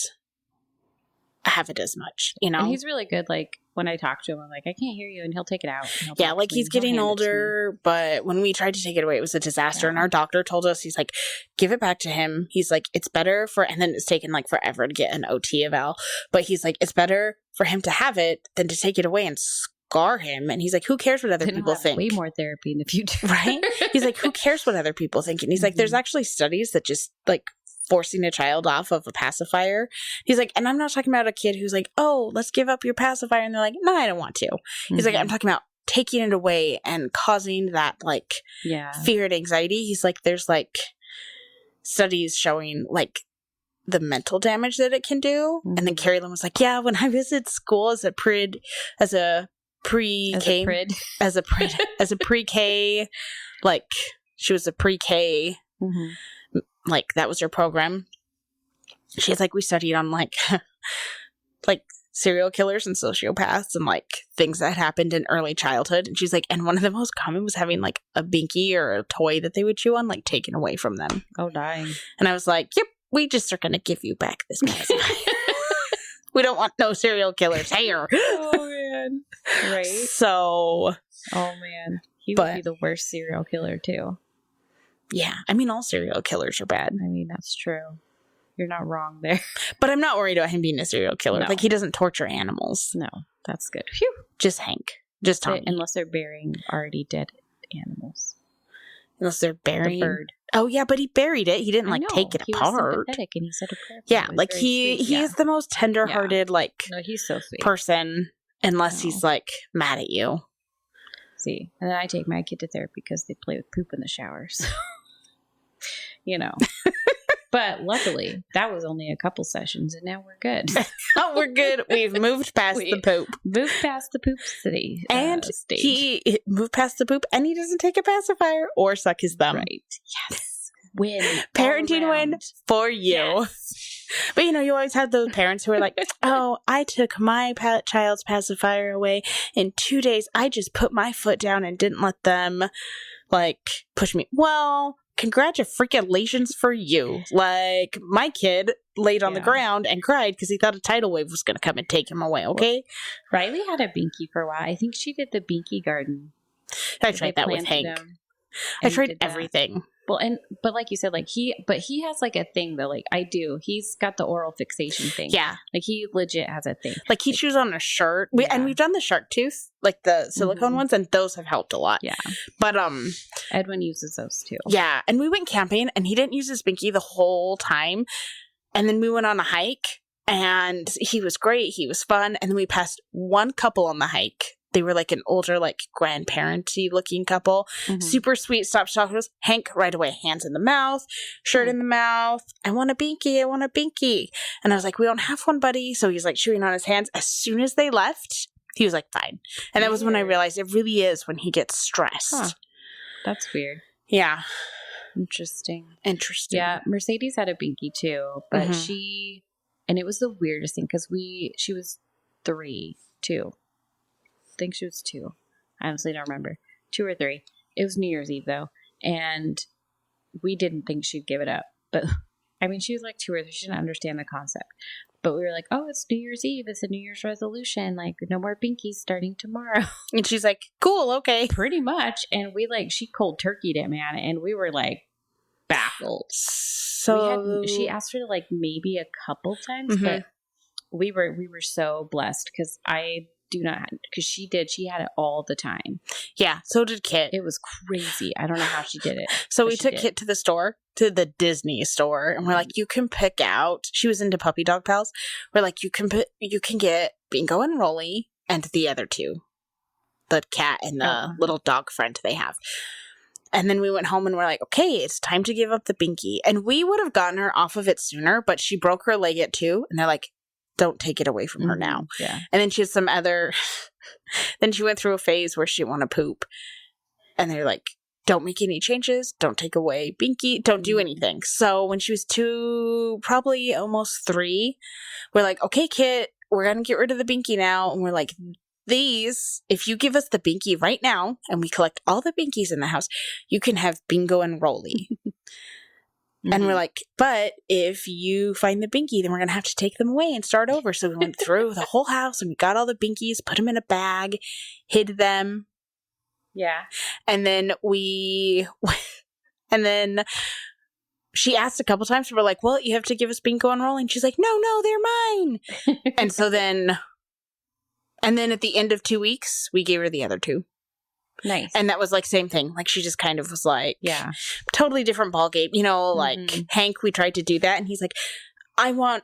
have it as much, you know? And he's really good. Like when I talk to him, I'm like, I can't hear you. And he'll take it out. Yeah, like he's getting older, but when we tried to take it away, it was a disaster. Yeah. And our doctor told us, he's like, give it back to him. He's like, it's better for, and then it's taken like forever to get an OT eval. But he's like, it's better for him to have it than to take it away and scar him. And he's like, who cares what other people think? Way more therapy in the future. Right? He's like, who cares what other people think? And he's like, there's actually studies that just like forcing a child off of a pacifier. He's like, and I'm not talking about a kid who's like, oh, let's give up your pacifier. And they're like, no, I don't want to. He's like, I'm talking about taking it away and causing that like fear and anxiety. He's like, there's like studies showing like the mental damage that it can do. And then Carrie Lynn was like, yeah, when I was at school as a pre-K, like she was a pre-K, like that was her program. She's like, we studied on like like serial killers and sociopaths and like things that happened in early childhood. And she's like, and one of the most common was having like a binky or a toy that they would chew on, like taken away from them. Oh, dying. And I was like, yep, we just are going to give you back this pacifier. We don't want no serial killers here. Oh, man. Right? So. Oh, man. He would be the worst serial killer, too. Yeah. I mean, all serial killers are bad. I mean, that's true. You're not wrong there. But I'm not worried about him being a serial killer. No. Like, he doesn't torture animals. No. That's good. Phew. Just Hank. Just Tommy. Unless they're burying already dead animals. Unless they're burying. The bird. Oh, yeah, but he buried it. He didn't, like, take it apart. Was sympathetic and he said a prayer. Yeah, like, he is the most tender-hearted, like, no, he's so sweet. Person, unless he's, like, mad at you. See, and then I take my kid to therapy because they play with poop in the shower, so, you know. But luckily, that was only a couple sessions, and now we're good. Oh, we're good. We've moved past the poop. Moved past the poop city. And stage. he moved past the poop, and he doesn't take a pacifier or suck his thumb. Right. Yes. Win. Parenting win for you. Yes. But, you know, you always have those parents who are like, oh, I took my child's pacifier away in 2 days. I just put my foot down and didn't let them, like, push me. Well, congratulations for you. Like, my kid laid on the ground and cried because he thought a tidal wave was going to come and take him away, okay? Riley had a binky for a while. I think she did the binky garden. I tried that with Hank. I tried everything. Well, but like you said, like he has like a thing though. Like I do. He's got the oral fixation thing. Yeah. Like he legit has a thing. Like he chews on a shirt. And we've done the shark tooth, like the silicone ones, and those have helped a lot. Yeah. But Edwin uses those too. Yeah. And we went camping and he didn't use his binky the whole time. And then we went on a hike and he was great. He was fun. And then we passed one couple on the hike. They were like an older, like grandparent-y looking couple. Super sweet. Stop talking to us. Hank right away. Hands in the mouth, shirt in the mouth. I want a binky. I want a binky. And I was like, we don't have one, buddy. So he's like chewing on his hands. As soon as they left, he was like, fine. And that was when I realized it really is when he gets stressed. Huh. That's weird. Yeah. Interesting. Yeah. Mercedes had a binky too, but and it was the weirdest thing because she was 3, 2. I think she was 2. I honestly don't remember. 2 or 3. It was New Year's Eve though. And we didn't think she'd give it up. But I mean, she was like 2 or 3. She didn't understand the concept. But we were like, oh, it's New Year's Eve. It's a New Year's resolution. Like, no more binkies starting tomorrow. And she's like, cool, okay. Pretty much. And she cold turkeyed it, man. And we were like baffled. So she asked her to like maybe a couple times, but we were so blessed because she had it all the time. Yeah, so did Kit. It was crazy. I don't know how she did it. So we took Kit to the store, to the Disney store, and we're like, you can pick out, she was into Puppy Dog Pals. We're like, you can get Bingo and Rolly and the other 2. The cat and the little dog friend they have. And then we went home and we're like, okay, it's time to give up the binky. And we would have gotten her off of it sooner, but she broke her leg at 2. And they're like, don't take it away from her now. Yeah. And then she had some other, then she went through a phase where she wanted to poop. And they're like, don't make any changes. Don't take away binky. Don't do anything. So when she was 2, probably almost 3, we're like, okay, Kit, we're going to get rid of the binky now. And we're like, if you give us the binky right now and we collect all the binkies in the house, you can have bingo and rolly. And we're like, but if you find the binky, then we're going to have to take them away and start over. So we went through the whole house and we got all the binkies, put them in a bag, hid them. Yeah. And then she asked a couple times, we're like, well, you have to give us bingo and rolling. She's like, no, they're mine. And so then at the end of 2 weeks, we gave her the other 2. Nice. And that was like same thing. Like she just kind of was like, yeah, totally different ball game. Like Hank, we tried to do that, and he's like, I want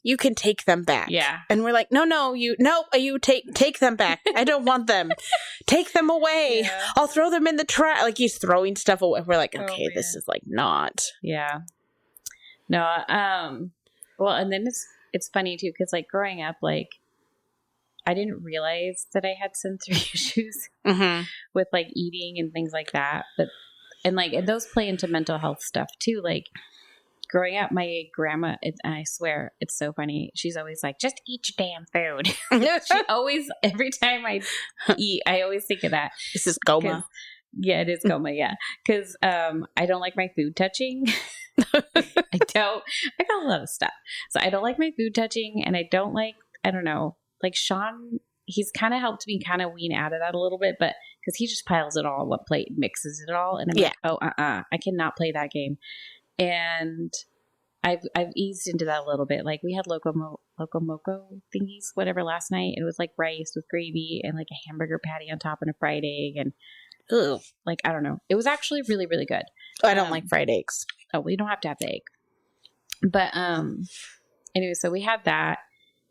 you can take them back. Yeah. And we're like, no, you take them back. I don't want them. Take them away. Yeah. I'll throw them in the trash. Like he's throwing stuff away. We're like, okay, this is like not. Yeah. No. Well, and then it's funny too, because like growing up, like I didn't realize that I had sensory issues with like eating and things like that. And those play into mental health stuff too. Like growing up, my grandma, and I swear it's so funny. She's always like, just eat your damn food. She always, every time I eat, I always think of that. This is Goma. Yeah, it is Goma. Yeah. Cause, I don't like my food touching. I got a lot of stuff. So I don't like my food touching, and I don't know. Like Sean, he's kind of helped me kind of wean out of that a little bit, but because he just piles it all on one plate, mixes it all, and I'm like, oh, I cannot play that game. And I've eased into that a little bit. Like we had Loco Moco thingies, whatever, last night. It was like rice with gravy and like a hamburger patty on top and a fried egg, and like I don't know. It was actually really, really good. I don't like fried eggs. Oh, well, you don't have to have the egg. But anyway, so we had that.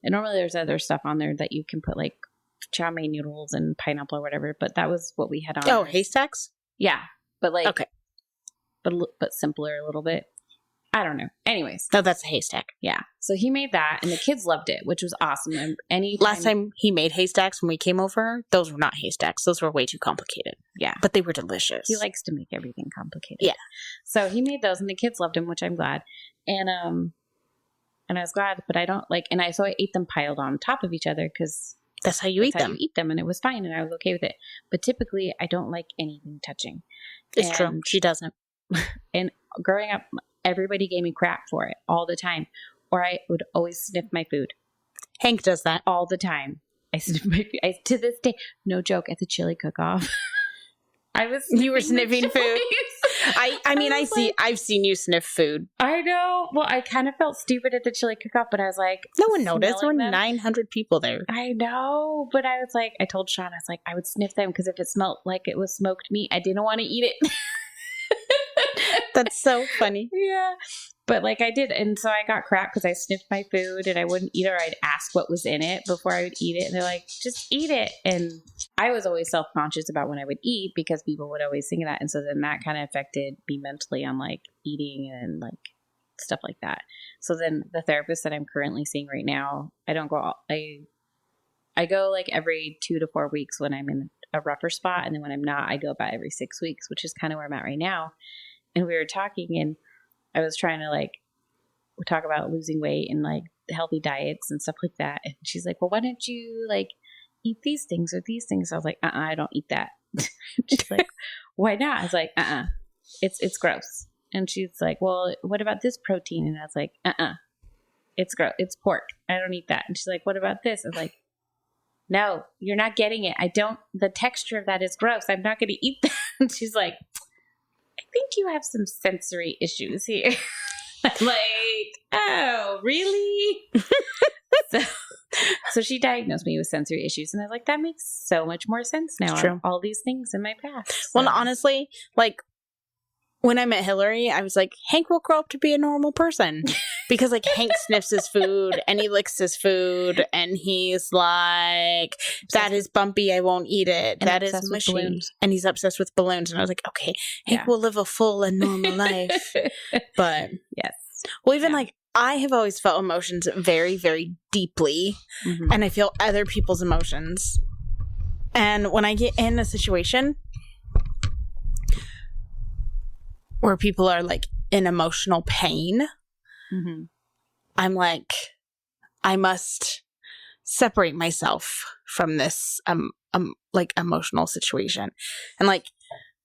And normally there's other stuff on there that you can put like chow mein noodles and pineapple or whatever, but that was what we had on. Oh, haystacks? Yeah. But like, okay. But simpler a little bit. I don't know. Anyways. No, that's a haystack. Yeah. So he made that and the kids loved it, which was awesome. And last time he made haystacks when we came over, those were not haystacks. Those were way too complicated. Yeah. But they were delicious. He likes to make everything complicated. Yeah. So he made those and the kids loved them, which I'm glad. And I was glad, but I don't like, so I ate them piled on top of each other because that's how you eat them. And it was fine, and I was okay with it. But typically, I don't like anything touching. It's true. She doesn't. And growing up, everybody gave me crap for it all the time, or I would always sniff my food. Hank does that all the time. I sniff my food. To this day, no joke, at the chili cook-off. You were sniffing food. I've seen you sniff food. I know. Well, I kind of felt stupid at the chili cook-off, but I was like, no one noticed. There were 900 people there. I know, but I was like, I told Sean, I was like, I would sniff them because if it smelled like it was smoked meat, I didn't want to eat it. That's so funny. Yeah. But like I did. And so I got crap because I sniffed my food and I wouldn't eat it, or I'd ask what was in it before I would eat it. And they're like, just eat it. And I was always self-conscious about when I would eat because people would always think of that. And so then that kind of affected me mentally on like eating and like stuff like that. So then the therapist that I'm currently seeing right now, I go like every 2 to 4 weeks when I'm in a rougher spot. And then when I'm not, I go about every 6 weeks, which is kind of where I'm at right now. And we were talking and I was trying to like talk about losing weight and like healthy diets and stuff like that. And she's like, well, why don't you like eat these things or these things? I was like, I don't eat that. She's like, why not? I was like, it's gross. And she's like, well, what about this protein? And I was like, it's gross. It's pork. I don't eat that. And she's like, what about this? I was like, no, you're not getting it. The texture of that is gross. I'm not going to eat that. And she's like, I think you have some sensory issues here. I'm like, oh, really? So she diagnosed me with sensory issues. And I was like, that makes so much more sense now. It's true. All these things in my past. So. Well, honestly, like when I met Hillary, I was like, Hank will grow up to be a normal person. Because, like, Hank sniffs his food and he licks his food and he's like, that is bumpy, I won't eat it. And that is obsessed with mushy. balloons. And he's obsessed with balloons. And I was like, okay, Hank Yeah. will live a full and normal life. But, yes. well, even Yeah. like, I have always felt emotions very, very deeply. Mhm. And I feel other people's emotions. And when I get in a situation where people are like in emotional pain, Mhm. I'm like, I must separate myself from this like emotional situation. And like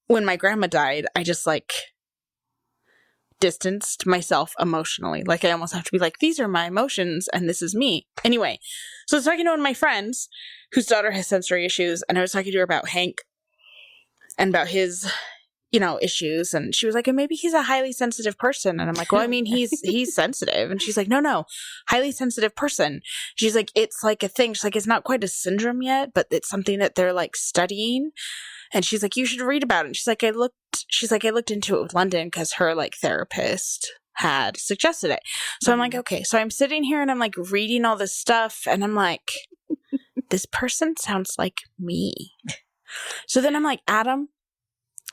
when my grandma died, I just like distanced myself emotionally. Like I almost have to be like, these are my emotions and this is me. Anyway, so I was talking to one of my friends whose daughter has sensory issues, and I was talking to her about Hank and about his, you know, issues. And she was like, and maybe he's a highly sensitive person. And I'm like, well, I mean, he's sensitive. And she's like, no, highly sensitive person. She's like, it's like a thing. She's like, it's not quite a syndrome yet, but it's something that they're like studying. And she's like, you should read about it. And she's like, I looked into it with London because her like therapist had suggested it. So I'm like, okay. So I'm sitting here and I'm like reading all this stuff and I'm like, this person sounds like me. So then I'm like, Adam,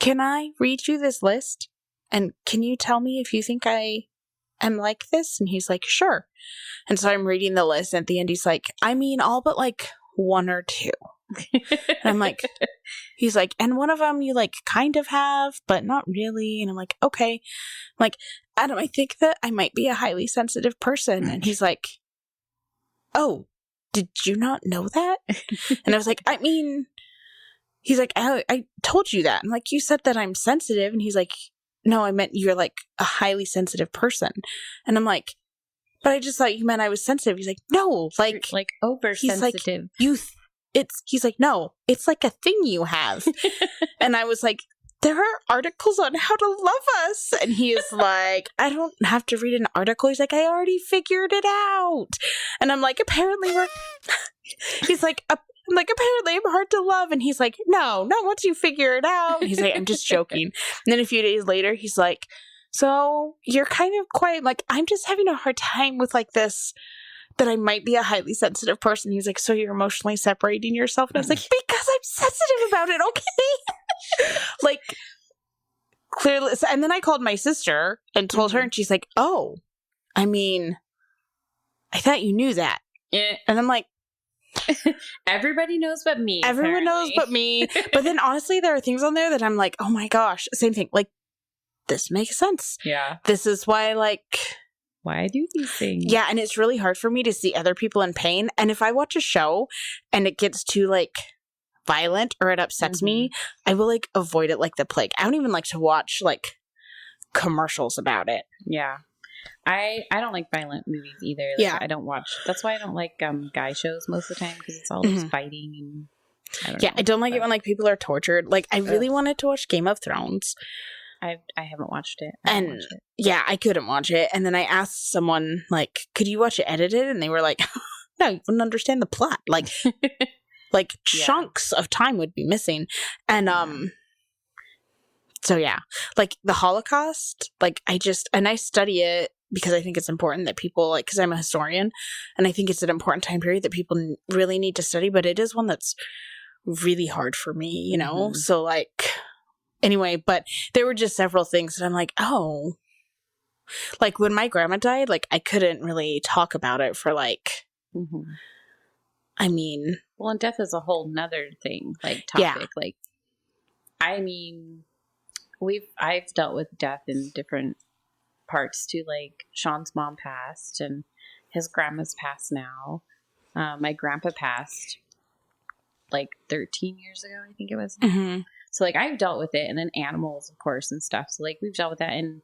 can I read you this list? And can you tell me if you think I am like this? And he's like, sure. And so I'm reading the list. And at the end, he's like, I mean, all but like one or two. And I'm like, he's like, and one of them you like kind of have, but not really. And I'm like, okay. I'm like, Adam, I think that I might be a highly sensitive person. And he's like, oh, did you not know that? And I was like, I mean, he's like, I told you that. And like, you said that I'm sensitive. And he's like, no, I meant you're like a highly sensitive person. And I'm like, but I just thought you meant I was sensitive. He's like, no, like oversensitive. He's like, no, it's like a thing you have. And I was like, there are articles on how to love us. And he is like, I don't have to read an article. He's like, I already figured it out. And I'm like, apparently he's like, I'm like, apparently I'm hard to love. And he's like, no, not once you figure it out. And he's like, I'm just joking. And then a few days later, he's like, so you're kind of quite like, I'm just having a hard time with like this, that I might be a highly sensitive person. He's like, so you're emotionally separating yourself? And I was like, because I'm sensitive about it, okay? Like, clearly. And then I called my sister and told her, and she's like, oh, I mean, I thought you knew that. Yeah. And I'm like, everybody knows but me. Everyone knows but me. But then honestly, there are things on there that I'm like, oh my gosh, same thing. Like, this makes sense. Yeah. This is why, like, why I do these things. Yeah, and it's really hard for me to see other people in pain. And if I watch a show and it gets too, like, violent or it upsets me, I will, like, avoid it like the plague. I don't even like to watch, like, commercials about it. Yeah. I don't like violent movies either. Like, Yeah. I don't watch. That's why I don't like guy shows most of the time, because it's all just fighting and I don't like it when, like, people are tortured. Like, I really wanted to watch Game of Thrones. I haven't watched it. Yeah, I couldn't watch it. And then I asked someone, like, could you watch it edited? And they were like, no, you wouldn't understand the plot. Like, chunks of time would be missing. And, so yeah, like the Holocaust, like I study it because I think it's important that people, like, because I'm a historian and I think it's an important time period that people really need to study, but it is one that's really hard for me, you know? So like, anyway, but there were just several things that I'm like, oh, like when my grandma died, like I couldn't really talk about it for like, I mean. Well, and death is a whole nother thing, like topic. Like, I mean, I've dealt with death in different parts too. Like Sean's mom passed and his grandma's passed now. My grandpa passed like 13 years ago, I think it was. So, like, I've dealt with it, and then animals, of course, and stuff. So, like, we've dealt with that, and,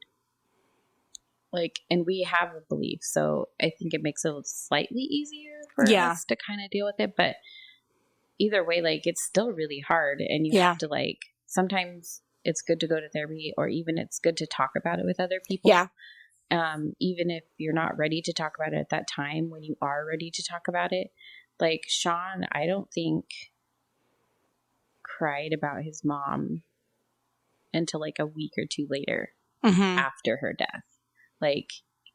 like, and we have a belief. So, I think it makes it slightly easier for us to kind of deal with it. But either way, like, it's still really hard, and you have to, like, sometimes it's good to go to therapy, or even it's good to talk about it with other people. Yeah. Even if you're not ready to talk about it at that time, when you are ready to talk about it. Like, Sean, I don't think cried about his mom until like a week or two later Mm-hmm. after her death. Like,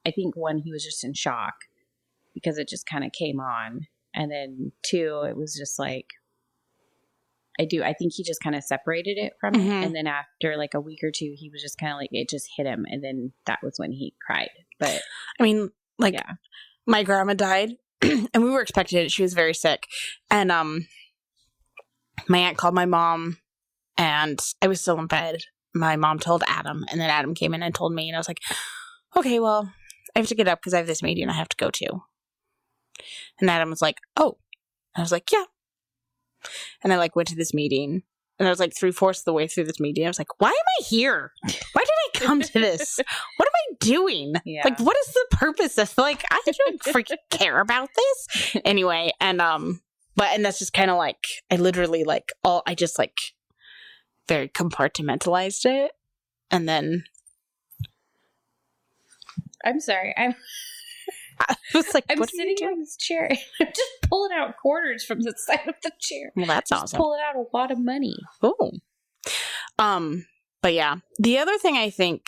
I think one, he was just in shock because it just kind of came on. And then two, it was just like, I think he just kind of separated it from Mm-hmm. it. And then after like a week or two, he was just kind of like, it just hit him. And then that was when he cried. But I mean, like, yeah. my grandma died and we were expecting it. She was very sick. And my aunt called my mom and I was still in bed. My mom told Adam, and then Adam came in and told me, and I was like, okay, well, I have to get up because I have this meeting I have to go to. And Adam was like, oh. I was like, yeah. And I like went to this meeting, and I was like 3/4 of the way through this meeting. I was like, why am I here? Why did I come to this? What am I doing? Yeah. Like, what is the purpose of, like, I don't freaking care about this. Anyway, and that's just kind of like, I literally like I just like very compartmentalized it. And then I'm sorry. I was like, I'm what sitting on this chair. I'm just pulling out quarters from the side of the chair. Well, that's just awesome. pulling out a lot of money. Oh. But yeah, the other thing I think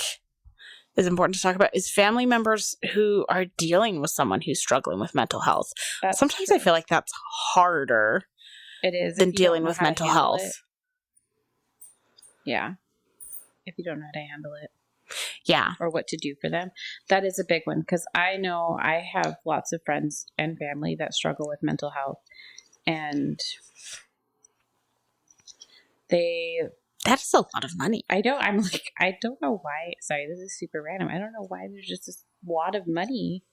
is important to talk about is family members who are dealing with someone who's struggling with mental health. That's Sometimes true. I feel like that's harder It is than if you don't dealing know with how to mental handle health. it. Yeah. If you don't know how to handle it Yeah. or what to do for them. That is a big one because I know I have lots of friends and family that struggle with mental health, and That is a lot of money. I don't know why. Sorry, this is super random. I don't know why there's just this wad of money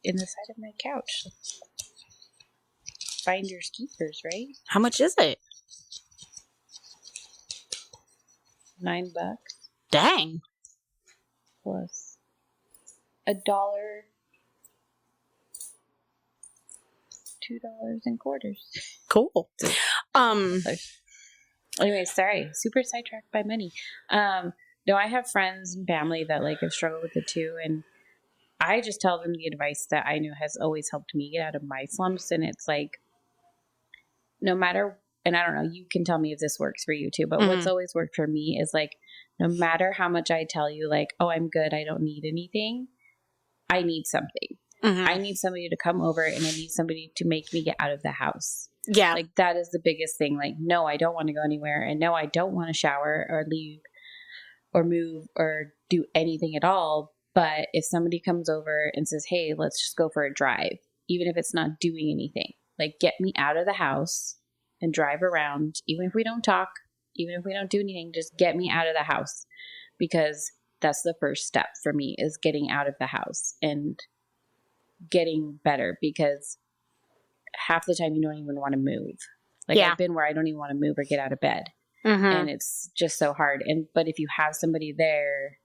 in the side of my couch. Finders keepers, right? How much is it? $9 Dang. plus $1, $2.25. Cool. Anyway, sorry, super sidetracked by money. No, I have friends and family that like have struggled with it too, and I just tell them the advice that I know has always helped me get out of my slumps, and it's like, no matter, and I don't know, you can tell me if this works for you too, but what's always worked for me is like, no matter how much I tell you, like, oh, I'm good, I don't need anything, I need something. Mm-hmm. I need somebody to come over, and I need somebody to make me get out of the house. Yeah. Like, that is the biggest thing. Like, no, I don't want to go anywhere, and no, I don't want to shower or leave or move or do anything at all. But if somebody comes over and says, hey, let's just go for a drive, even if it's not doing anything, like, get me out of the house and drive around, even if we don't talk, even if we don't do anything, just get me out of the house, because that's the first step for me, is getting out of the house and getting better, because half the time you don't even want to move. Like, Yeah. I've been where I don't even want to move or get out of bed. Mm-hmm. And it's just so hard. But if you have somebody there,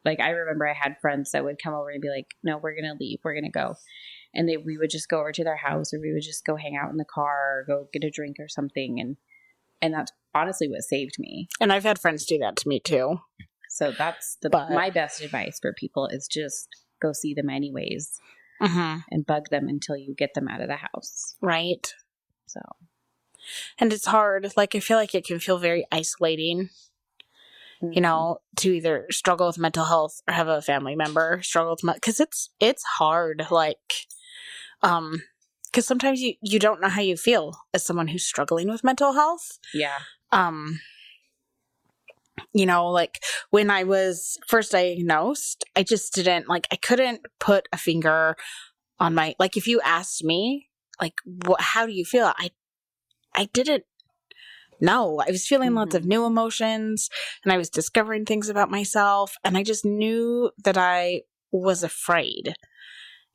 like, I remember I had friends that would come over and be like, no, we're going to leave. We're going to go. And we would just go over to their house, or we would just go hang out in the car or go get a drink or something. And that's honestly what saved me. And I've had friends do that to me too. So that's my best advice for people, is just go see them anyways, and bug them until you get them out of the house. Right. So. And it's hard. Like, I feel like it can feel very isolating, you know, to either struggle with mental health or have a family member struggle with because it's hard. Like, because sometimes you don't know how you feel as someone who's struggling with mental health. Yeah. You know, like, when I was first diagnosed, I just didn't, like, I couldn't put a finger on my, like, if you asked me, like, how do you feel? I didn't know. I was feeling lots of new emotions, and I was discovering things about myself, and I just knew that I was afraid,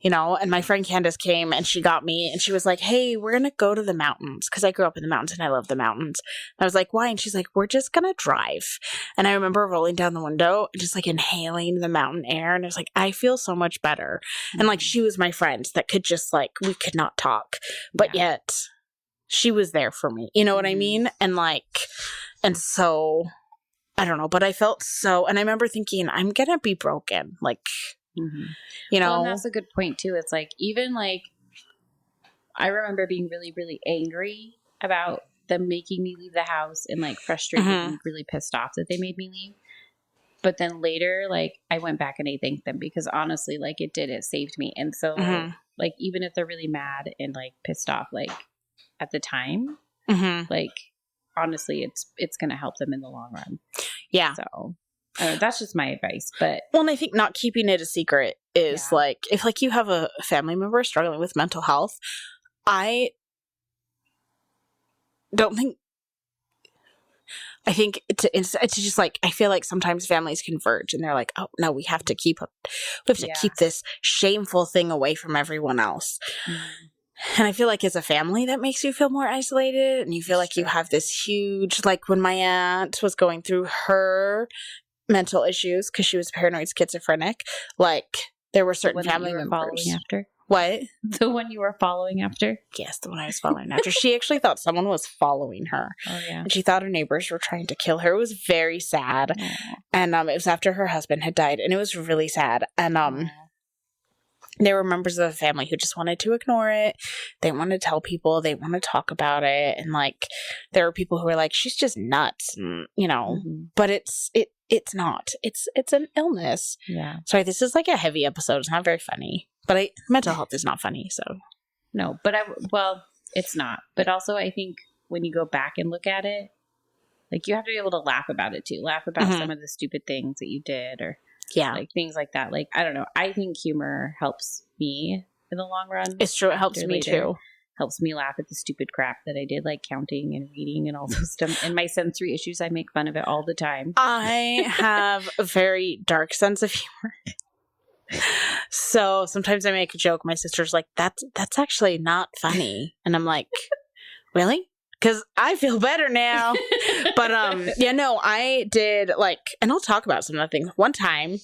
you know. And my friend Candace came, and she got me, and she was like, hey, we're going to go to the mountains, because I grew up in the mountains, and I love the mountains. And I was like, why? And she's like, we're just going to drive. And I remember rolling down the window and just, like, inhaling the mountain air, and I was like, I feel so much better. And, like, she was my friend that could just, like, we could not talk, but yet she was there for me. You know what I mean? And, like, and so, I don't know, but I felt so, and I remember thinking, I'm going to be broken. Like, you know. Well, and that's a good point too. It's like, even like, I remember being really, really angry about them making me leave the house and like frustrated and really pissed off that they made me leave. But then later, like, I went back and I thanked them because honestly, like, it saved me. And so, like, even if they're really mad and like pissed off, like at the time, like, honestly, it's going to help them in the long run. Yeah. So that's just my advice. But well, and I think not keeping it a secret is like, if like you have a family member struggling with mental health, I think it's just like, I feel like sometimes families converge and they're like, oh no, we have to keep this shameful thing away from everyone else. And I feel like as a family that makes you feel more isolated, and you feel like you have this huge, like when my aunt was going through her mental issues because she was paranoid schizophrenic, like there were certain family members following after. What? The one you were following after? Yes, the one I was following after. She actually thought someone was following her. Oh, yeah. And she thought her neighbors were trying to kill her. It was very sad. Aww. And it was after her husband had died, and it was really sad. And there were members of the family who just wanted to ignore it. They wanted to tell people. They want to talk about it. And, like, there were people who were like, she's just nuts, and, you know. But it's not. It's an illness. Yeah. Sorry, this is like a heavy episode. It's not very funny. But mental health is not funny, so. No, but it's not. But also, I think when you go back and look at it, like, you have to be able to laugh about it too. Laugh about some of the stupid things that you did, or like things like that. Like, I don't know. I think humor helps me in the long run. It's true. It helps me too. Helps me laugh at the stupid crap that I did, like counting and reading and all those stuff. And my sensory issues, I make fun of it all the time. I have a very dark sense of humor. So sometimes I make a joke. My sister's like, that's actually not funny. And I'm like, really? Because I feel better now. But yeah, no, I did like, and I'll talk about some of the things. One time,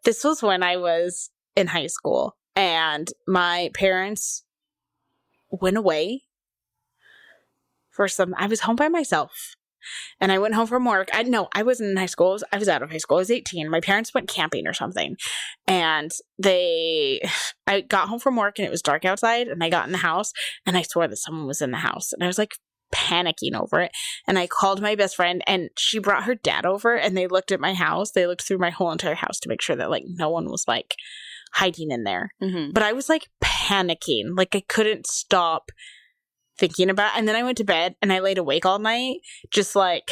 this was when I was in high school, and my parents went away I was home by myself. And I went home from work. I wasn't in high school. I was out of high school. I was 18. My parents went camping or something. And I got home from work and it was dark outside, and I got in the house and I swore that someone was in the house. And I was like panicking over it. And I called my best friend, and she brought her dad over, and they looked at my house. They looked through my whole entire house to make sure that like no one was like hiding in there. But I was like panicking. Like I couldn't stop thinking about it. And then I went to bed and I laid awake all night, just like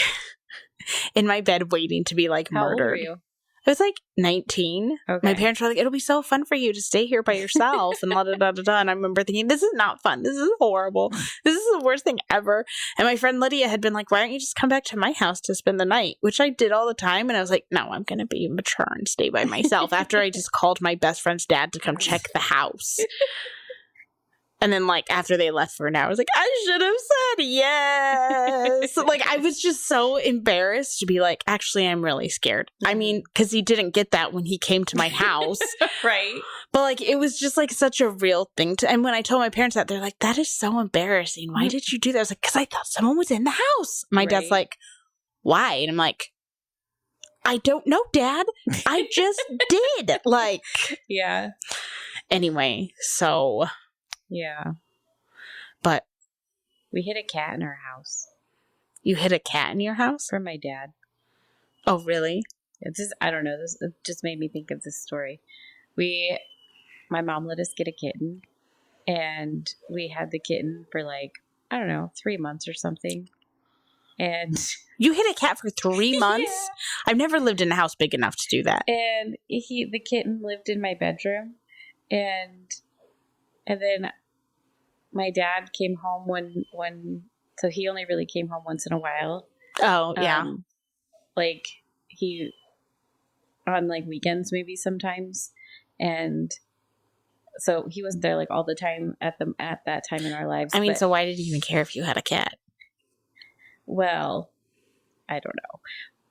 in my bed waiting to be like murdered. How old were you? I was like 19. Okay. My parents were like, it'll be so fun for you to stay here by yourself and la da da da da. And I remember thinking, this is not fun. This is horrible. This is the worst thing ever. And my friend Lydia had been like, why don't you just come back to my house to spend the night? Which I did all the time. And I was like, no, I'm going to be mature and stay by myself. After I just called my best friend's dad to come check the house. And then, like, after they left for an hour, I was like, I should have said yes. Like, I was just so embarrassed to be like, actually, I'm really scared. I mean, because he didn't get that when he came to my house. Right. But, like, it was just, like, such a real thing. And when I told my parents that, they're like, that is so embarrassing. Why did you do that? I was like, because I thought someone was in the house. My dad's like, why? And I'm like, I don't know, Dad. I just did. Like. Yeah. Anyway, so. Yeah. But we hid a cat in our house. You hid a cat in your house? From my dad. Oh, really? It's just, I don't know. This it just made me think of this story. My mom let us get a kitten, and we had the kitten for like, I don't know, 3 months or something. And you hid a cat for 3 months? Yeah. I've never lived in a house big enough to do that. And the kitten lived in my bedroom, and then my dad came home so he only really came home once in a while. Oh, yeah. Like he, on like weekends maybe sometimes. And so he wasn't there like all the time at that time in our lives. I mean, so why did you even care if you had a cat? Well, I don't know.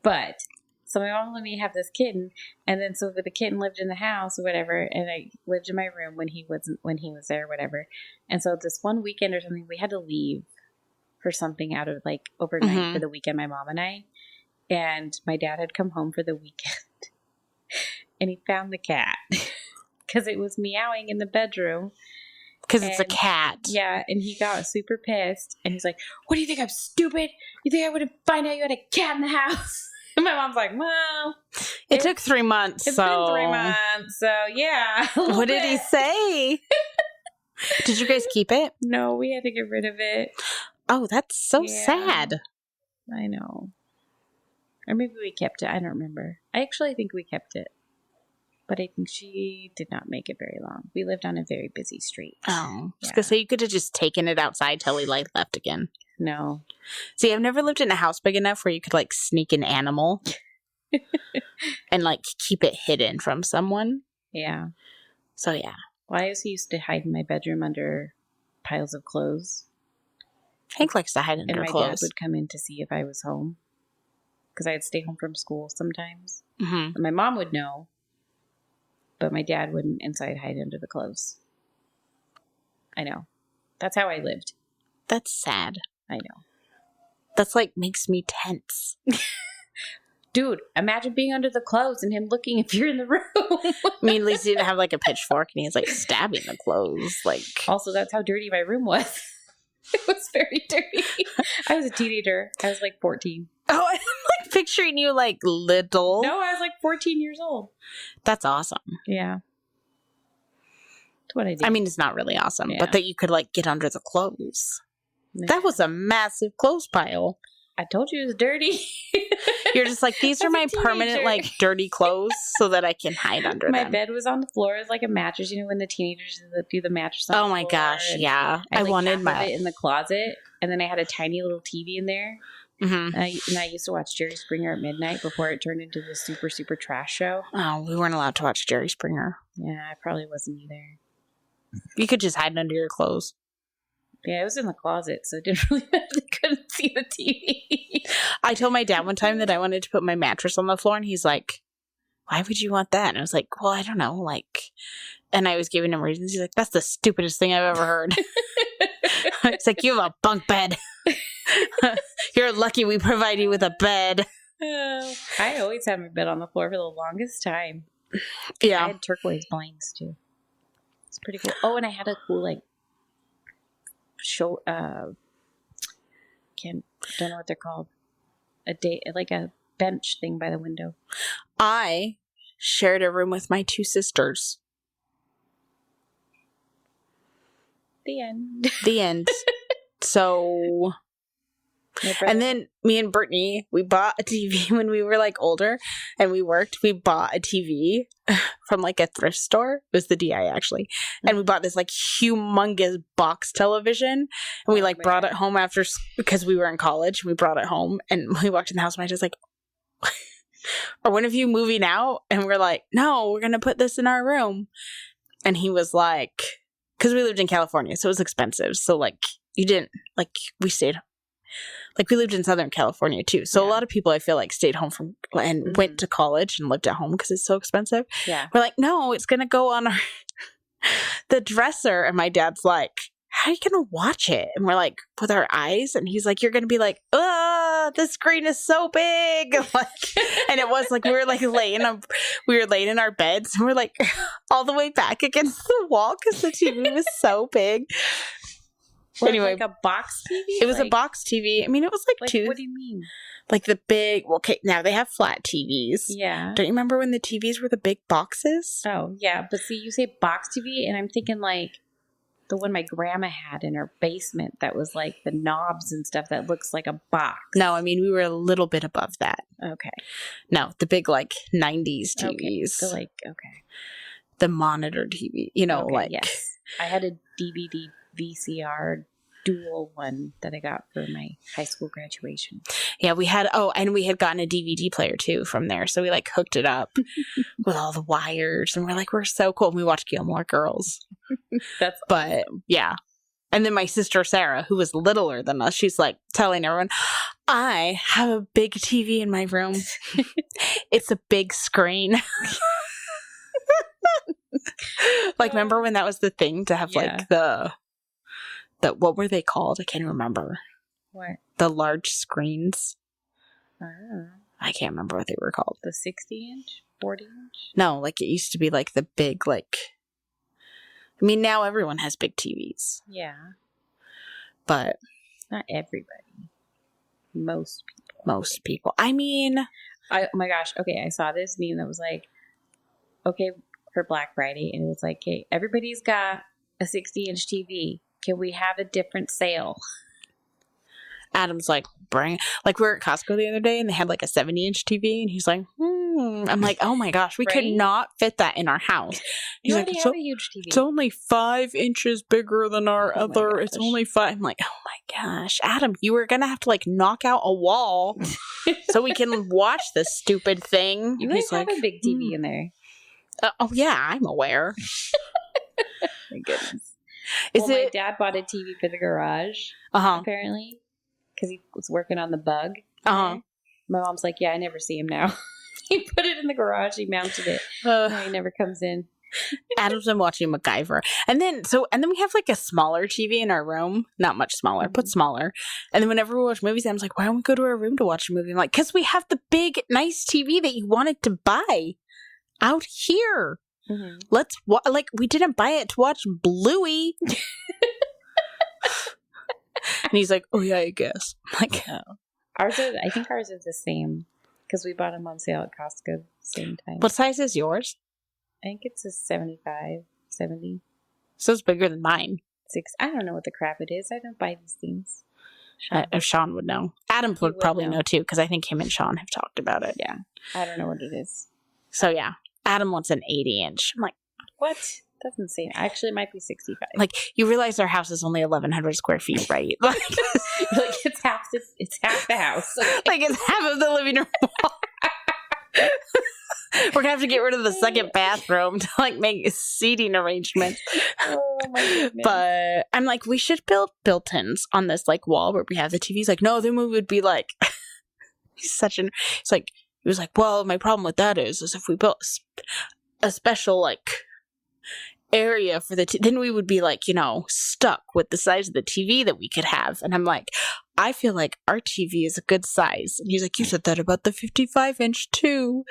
But so my mom let me have this kitten, and then so the kitten lived in the house or whatever, and I lived in my room when he was there, whatever. And so this one weekend or something, we had to leave for something out of like overnight for the weekend, my mom and I. And my dad had come home for the weekend, and he found the cat because it was meowing in the bedroom. Because it's a cat. Yeah, and he got super pissed, and he's like, "What do you think? I'm stupid? You think I would find out you had a cat in the house?" And my mom's like, "Well, it took 3 months. It's been 3 months, so yeah." What did he say? Did you guys keep it? No, we had to get rid of it. Oh, that's so sad. I know. Or maybe we kept it. I don't remember. I actually think we kept it. But I think she did not make it very long. We lived on a very busy street. Oh. I was going to say, you could have just taken it outside till he left again. No. See, I've never lived in a house big enough where you could, like, sneak an animal and, like, keep it hidden from someone. Yeah. So, yeah. Well, I also used to hide in my bedroom under piles of clothes. Hank likes to hide under clothes. And my dad would come in to see if I was home. Because I'd stay home from school sometimes. Mm-hmm. And my mom would know. But my dad wouldn't, and so I'd hide under the clothes. I know. That's how I lived. That's sad. I know. That's like makes me tense. Dude, imagine being under the clothes and him looking if you're in the room. I mean, at least he didn't have like a pitchfork and he's like stabbing the clothes. Like, also, that's how dirty my room was. It was very dirty. I was a teenager. I was like 14. Oh, I'm like picturing you like little. No, I was like 14 years old. That's awesome. Yeah. That's what I did. I mean, it's not really awesome, Yeah. but that you could like get under the clothes. Yeah. That was a massive clothes pile. I told you it was dirty. You're just like, these are my permanent like dirty clothes so that I can hide under them. My bed was on the floor. It was like a mattress. You know when the teenagers do the mattress on the floor? Oh my gosh, yeah. I like wanted half of it in the closet, and then I had a tiny little TV in there. Mm-hmm. And I used to watch Jerry Springer at midnight before it turned into the super, super trash show. Oh, we weren't allowed to watch Jerry Springer. Yeah, I probably wasn't either. You could just hide under your clothes. Yeah, it was in the closet, so it didn't really matter. They couldn't see the TV. I told my dad one time that I wanted to put my mattress on the floor, and he's like, why would you want that? And I was like, well, I don't know. Like, and I was giving him reasons. He's like, that's the stupidest thing I've ever heard. It's like, you have a bunk bed. You're lucky we provide you with a bed. I always had my bed on the floor for the longest time. Yeah. I had turquoise blinds, too. It's pretty cool. Oh, and I had a cool, like, don't know what they're called. Like a bench thing by the window. I shared a room with my 2 sisters. The end. The end. So, and then me and Brittany, we bought a TV when we were like older and we worked. We bought a TV from like a thrift store. It was the DI actually. And we bought this like humongous box television and we like brought it home after because we were in college. We brought it home and we walked in the house and I just like, are one of you moving out? And we're like, no, we're going to put this in our room. And he was like, because we lived in California, so it was expensive. So like you didn't like we stayed like we lived in Southern California too. So a lot of people I feel like stayed home from and went to college and lived at home because it's so expensive. Yeah. We're like, no, it's gonna go on our the dresser. And my dad's like, how are you gonna watch it? And we're like, with our eyes. And he's like, you're gonna be like, the screen is so big. Like, and it was like we were laying in our beds and we're like all the way back against the wall because the TV was so big. Anyway, like a box TV? It was a box TV. I mean, it was like 2. What do you mean? Like the big. Well, okay, now they have flat TVs. Yeah. Don't you remember when the TVs were the big boxes? Oh yeah, but see, you say box TV, and I'm thinking like the one my grandma had in her basement that was like the knobs and stuff that looks like a box. No, I mean we were a little bit above that. Okay. No, the big like 90s TVs. Okay. So like the monitor TV. You know, okay, like yes. I had a DVD VCR dual one that I got for my high school graduation. Yeah, we had and we had gotten a DVD player too from there. So we like hooked it up with all the wires and we're like, we're so cool. And we watched Gilmore Girls. But yeah. And then my sister Sarah, who was littler than us, she's like telling everyone, I have a big TV in my room. It's a big screen. Like, remember when that was the thing to have like the what were they called? I can't remember. What? The large screens. I don't know. I can't remember what they were called. The 60-inch? 40-inch? No, like it used to be like the big, like, I mean, now everyone has big TVs. Yeah. But not everybody. Most people. Most people. I mean... oh my gosh. Okay, I saw this meme that was like, okay, for Black Friday, and it was like, hey, everybody's got a 60-inch TV. Can we have a different sale? Adam's like, bring... Like, we were at Costco the other day, and they had like a 70-inch TV, and he's like, I'm like, oh my gosh, we could not fit that in our house. He's like, have a huge TV. It's only 5 inches bigger than our other. It's only 5. I'm like, oh my gosh, Adam, you were gonna have to like knock out a wall so we can watch this stupid thing. You guys have a big TV in there. Oh yeah, I'm aware. My goodness. My dad bought a TV for the garage. Apparently, because he was working on the bug. My mom's like, yeah, I never see him now. He put it in the garage. He mounted it. He never comes in. Adam's been watching MacGyver, and then we have like a smaller TV in our room, not much smaller, but smaller. And then whenever we watch movies, Adam's like, "Why don't we go to our room to watch a movie?" I'm like, "Because we have the big, nice TV that you wanted to buy out here. Let's we didn't buy it to watch Bluey." And he's like, "Oh yeah, I guess." I'm like, oh. I think ours is the same. Because we bought them on sale at Costco at the same time. What size is yours? I think it's a 75, 70. So it's bigger than mine. 6. I don't know what the crap it is. I don't buy these things. Sean would know. Adam would probably know too, because I think him and Sean have talked about it. Yeah. I don't know what it is. So yeah, Adam wants an 80-inch. I'm like, what? Doesn't seem. Actually, it might be 65. Like, you realize our house is only 1,100 square feet, right? Like it's half the house. Like it's half of the living room wall. We're gonna have to get rid of the second bathroom to like make seating arrangements. Oh my goodness. But I'm like, we should build built-ins on this like wall where we have the TV. He's like, no, then we would be like, he was like, well, my problem with that is if we built a special like area for then we would be like, stuck with the size of the TV that we could have. And I'm like, I feel like our TV is a good size. And he's like, you said that about the 55-inch too.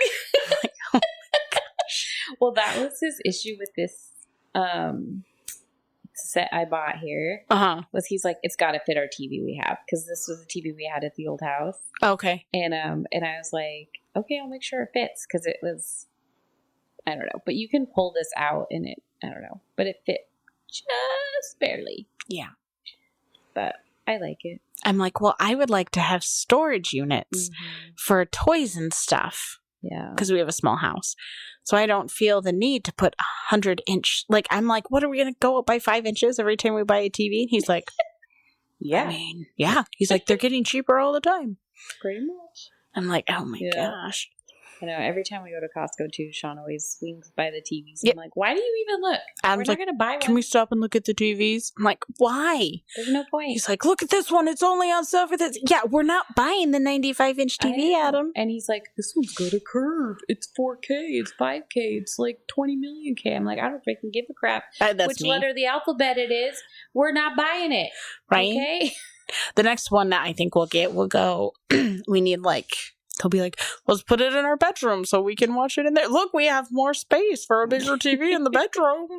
I'm like, oh my gosh. Well, that was his issue with this set I bought here. Was he's like, it's got to fit our TV we have, because this was the TV we had at the old house. Okay. And I was like, okay, I'll make sure it fits, because it was, I don't know, but you can pull this out and I don't know, but it fit just barely. Yeah. But I like it. I'm like, well, I would like to have storage units for toys and stuff. Yeah. Because we have a small house. So I don't feel the need to put 100-inch. Like, I'm like, what are we going to go up by 5 inches every time we buy a TV? And he's like, yeah. I mean, yeah. He's like, they're getting cheaper all the time. Pretty much. I'm like, oh my gosh. I know, every time we go to Costco too, Sean always swings by the TVs. Yep. I'm like, why do you even look? We're not going to buy one. Can we stop and look at the TVs? I'm like, why? There's no point. He's like, look at this one. It's only on sale for this. Yeah, we're not buying the 95-inch TV, Adam. And he's like, this one's got a curve. It's 4K. It's 5K. It's like 20 million K. I'm like, I don't freaking give a crap which letter of the alphabet it is. We're not buying it. Right? Okay? The next one that I think we'll get will go, we need like... He'll be like, let's put it in our bedroom so we can watch it in there. Look, we have more space for a bigger TV in the bedroom.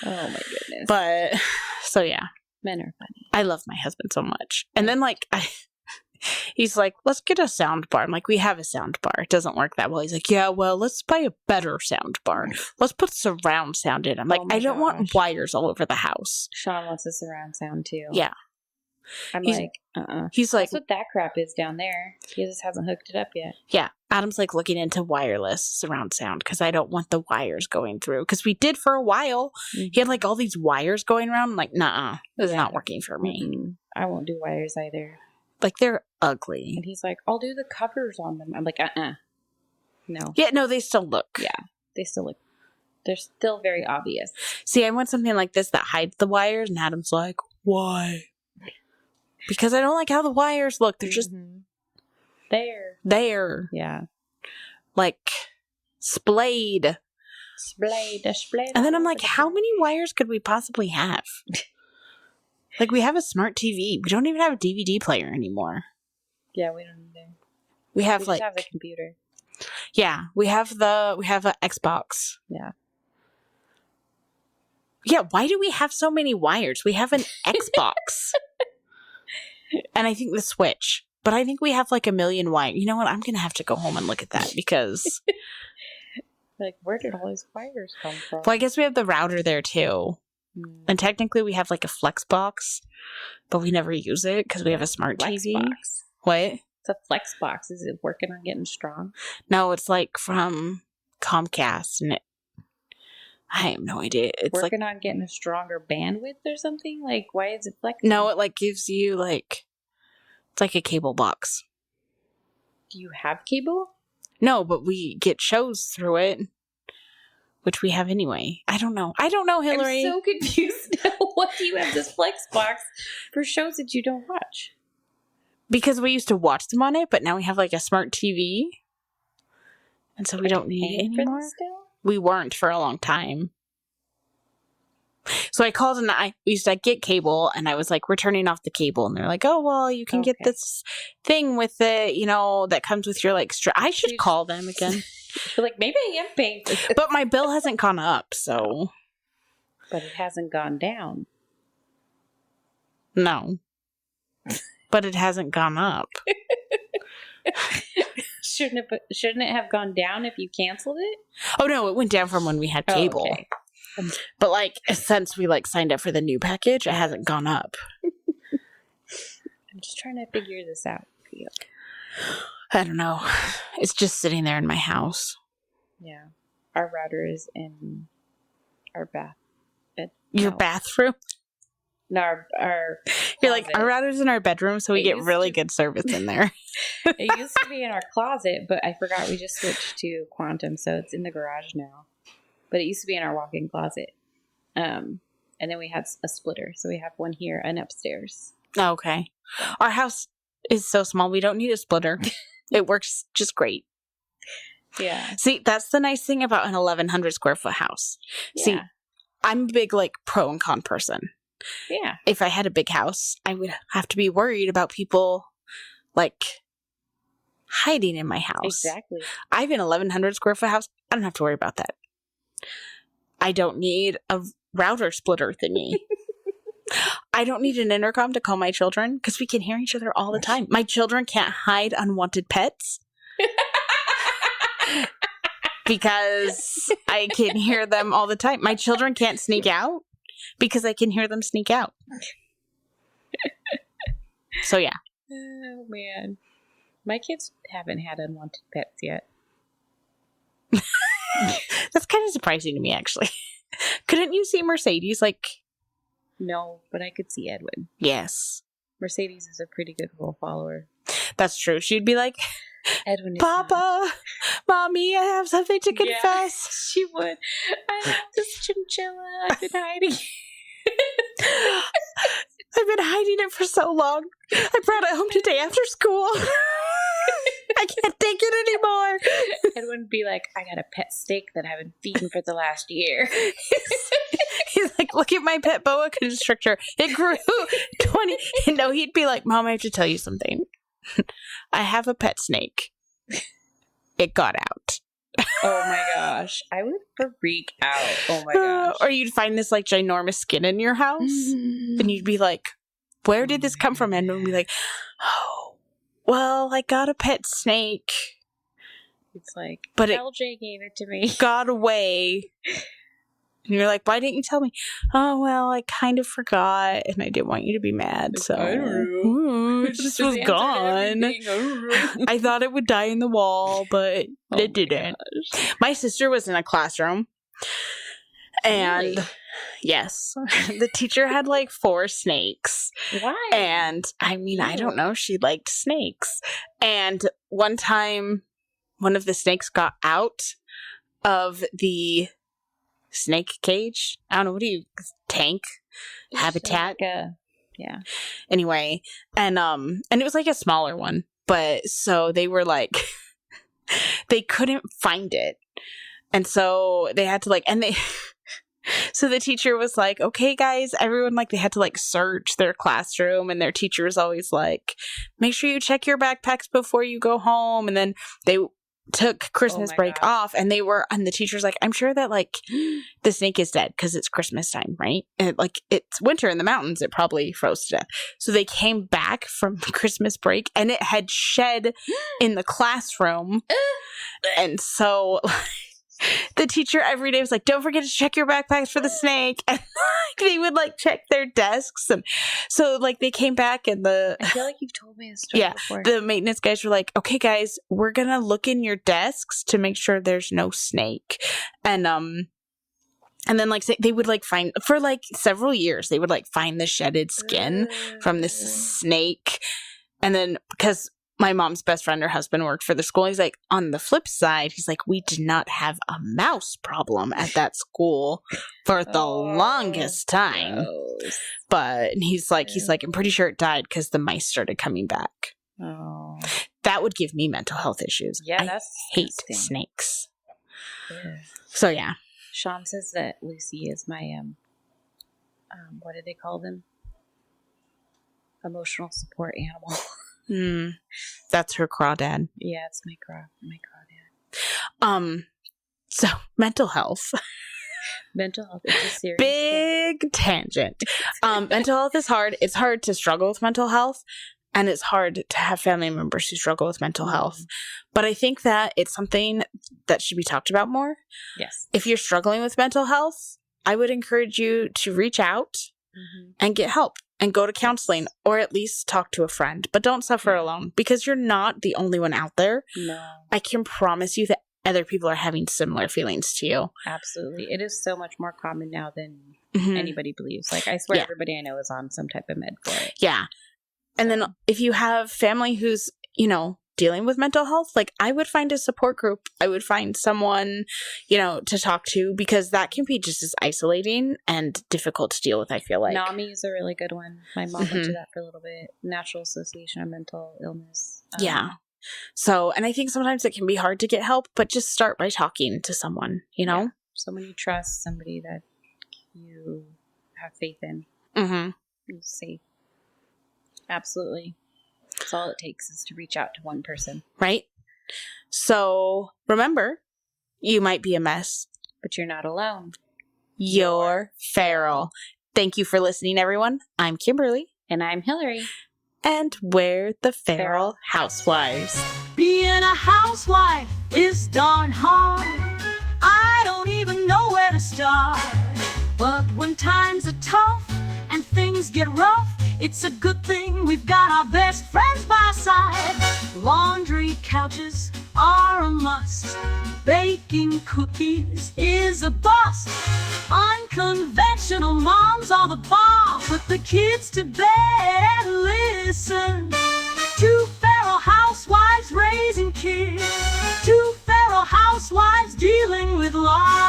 Oh, my goodness. But, so yeah. Men are funny. I love my husband so much. And then, like, he's like, let's get a sound bar. I'm like, we have a sound bar. It doesn't work that well. He's like, yeah, well, let's buy a better sound bar. Let's put surround sound in. I'm like, I don't want wires all over the house. Sean wants a surround sound, too. Yeah. He's like, He's like, that's what that crap is down there. He just hasn't hooked it up yet. Yeah. Adam's like looking into wireless surround sound because I don't want the wires going through. Because we did for a while. He had like all these wires going around. I'm like, nah, this is not working for me. I won't do wires either. Like, they're ugly. And he's like, I'll do the covers on them. I'm like, no. Yeah, no, they still look. Yeah, they still look. They're still very obvious. See, I want something like this that hides the wires. And Adam's like, why? Because I don't like how the wires look. They're just there. Yeah. Like, splayed. And then I'm like, how many wires could we possibly have? Like, we have a smart TV. We don't even have a DVD player anymore. Yeah, we don't either. We have just have the computer. Yeah, we have an Xbox. Yeah. Yeah, why do we have so many wires? We have an Xbox. And I think the Switch. But I think we have like a million wires. You know what? I'm going to have to go home and look at that because... Like, where did all these wires come from? Well, I guess we have the router there too. And technically we have like a flex box, but we never use it because we have a smart TV. Box. What? It's a flex box. Is it working on getting strong? No, it's like from Comcast, and I have no idea. It's working on getting a stronger bandwidth or something? Like, why is it flex? No, it like gives you like, it's like a cable box. Do you have cable? No, but we get shows through it, which we have anyway. I don't know, Hillary. I'm so confused now. What do you have this flex box for shows that you don't watch? Because we used to watch them on it, but now we have like a smart TV. And so we don't need it anymore. We weren't for a long time. So I called and we used to get cable, and I was like, we're turning off the cable. And they're like, oh, well, you can get this thing with it, that comes with your like, I should call them again. You're like, maybe I am paying for this. But my bill hasn't gone up, so. But it hasn't gone down. No. But it hasn't gone up. Shouldn't it have gone down if you canceled it? Oh, no, it went down from when we had cable. Oh, okay. But, like, since we, like, signed up for the new package, it hasn't gone up. I'm just trying to figure this out. I don't know. It's just sitting there in my house. Yeah. Our router is in our bed. Your bathroom? No, our You're like, our router's in our bedroom, so we get really good service in there. It used to be in our closet, but I forgot we just switched to Quantum, so it's in the garage now. But it used to be in our walk-in closet. And then we had a splitter. So we have one here and upstairs. Oh, okay. Our house is so small, we don't need a splitter. It works just great. Yeah. See, that's the nice thing about an 1,100 square foot house. Yeah. See, I'm a big, like, pro and con person. Yeah. If I had a big house, I would have to be worried about people, like, hiding in my house. Exactly. I have an 1,100 square foot house. I don't have to worry about that. I don't need a router splitter thingy. I don't need an intercom to call my children because we can hear each other all the time. My children can't hide unwanted pets because I can hear them all the time. My children can't sneak out because I can hear them sneak out. So, yeah. Oh, man. My kids haven't had unwanted pets yet. That's kind of surprising to me, actually. Couldn't you see Mercedes, like... No, but I could see Edwin. Yes. Mercedes is a pretty good rule follower. That's true. She'd be like, Edwin is Papa, not. Mommy, I have something to confess. Yeah, she would. I have this chinchilla I've been hiding. I've been hiding it for so long. I brought it home today after school. I can't take it anymore. Edwin would be like, I got a pet steak that I've been feeding for the last year. He's like, look at my pet boa constrictor. It grew 20. No, he'd be like, Mom, I have to tell you something. I have a pet snake. It got out. Oh my gosh. I would freak out. Oh my gosh. Or you'd find this like ginormous skin in your house. And you'd be like, where did this come from? And we'd be like, oh, well, I got a pet snake. It's like, but LJ gave it to me. Got away. And you're like, why didn't you tell me? Oh, well, I kind of forgot, and I didn't want you to be mad, so it just was gone. I thought it would die in the wall, but it didn't. My sister was in a classroom, and really? Yes, the teacher had like 4 snakes. Why? And I mean, I don't know. She liked snakes. And one time, one of the snakes got out of the snake cage. I don't know, what do you tank habitat? Yeah. Anyway, and it was like a smaller one, but so they were like they couldn't find it. And so they had to like so the teacher was like, okay, guys, everyone, like, they had to, like, search their classroom, and their teacher was always like, make sure you check your backpacks before you go home. And then they took Christmas break off, and the teacher's like, I'm sure that like the snake is dead because it's Christmas time, right? And like it's winter in the mountains, it probably froze to death. So they came back from Christmas break and it had shed in the classroom. And so the teacher every day was like, don't forget to check your backpacks for the snake. And like, they would like check their desks. And so like they came back and I feel like you've told me this story before. The maintenance guys were like, okay guys, we're going to look in your desks to make sure there's no snake. And then like they would like find for like several years, they would like find the shedded skin from this snake. And then because my mom's best friend, her husband worked for the school. He's like, on the flip side, he's like, we did not have a mouse problem at that school for the longest time. Gross. But he's like, I'm pretty sure it died because the mice started coming back. Oh, that would give me mental health issues. Yeah, I hate snakes. Yeah. So yeah, Sean says that Lucy is my what do they call them? Emotional support animal. That's her crawdad. Yeah, it's my crawdad. So mental health. Mental health is a serious big tangent. Mental health is hard. It's hard to struggle with mental health, and it's hard to have family members who struggle with mental health. But I think that it's something that should be talked about more. Yes. If you're struggling with mental health, I would encourage you to reach out and get help. And go to counseling, or at least talk to a friend. But don't suffer alone, because you're not the only one out there. No. I can promise you that other people are having similar feelings to you. Absolutely. It is so much more common now than anybody believes. Like, I swear everybody I know is on some type of med for it. Yeah. And then if you have family who's, dealing with mental health, like I would find a support group. I would find someone, to talk to, because that can be just as isolating and difficult to deal with, I feel like. NAMI is a really good one. My mom went to that for a little bit. National Association of Mental Illness. Yeah. So, and I think sometimes it can be hard to get help, but just start by talking to someone, Yeah. Someone you trust, somebody that you have faith in. And safe. Absolutely. That's all it takes is to reach out to one person. Right? So remember, you might be a mess, but you're not alone. You're feral. Thank you for listening, everyone. I'm Kimberly. And I'm Hillary. And we're the Feral Housewives. Being a housewife is darn hard. I don't even know where to start. But when times are tough and things get rough, it's a good thing we've got our best friends by our side. Laundry couches are a must. Baking cookies is a bust. Unconventional moms are the bomb. Put the kids to bed. Listen. 2 feral housewives raising kids. 2 feral housewives dealing with life.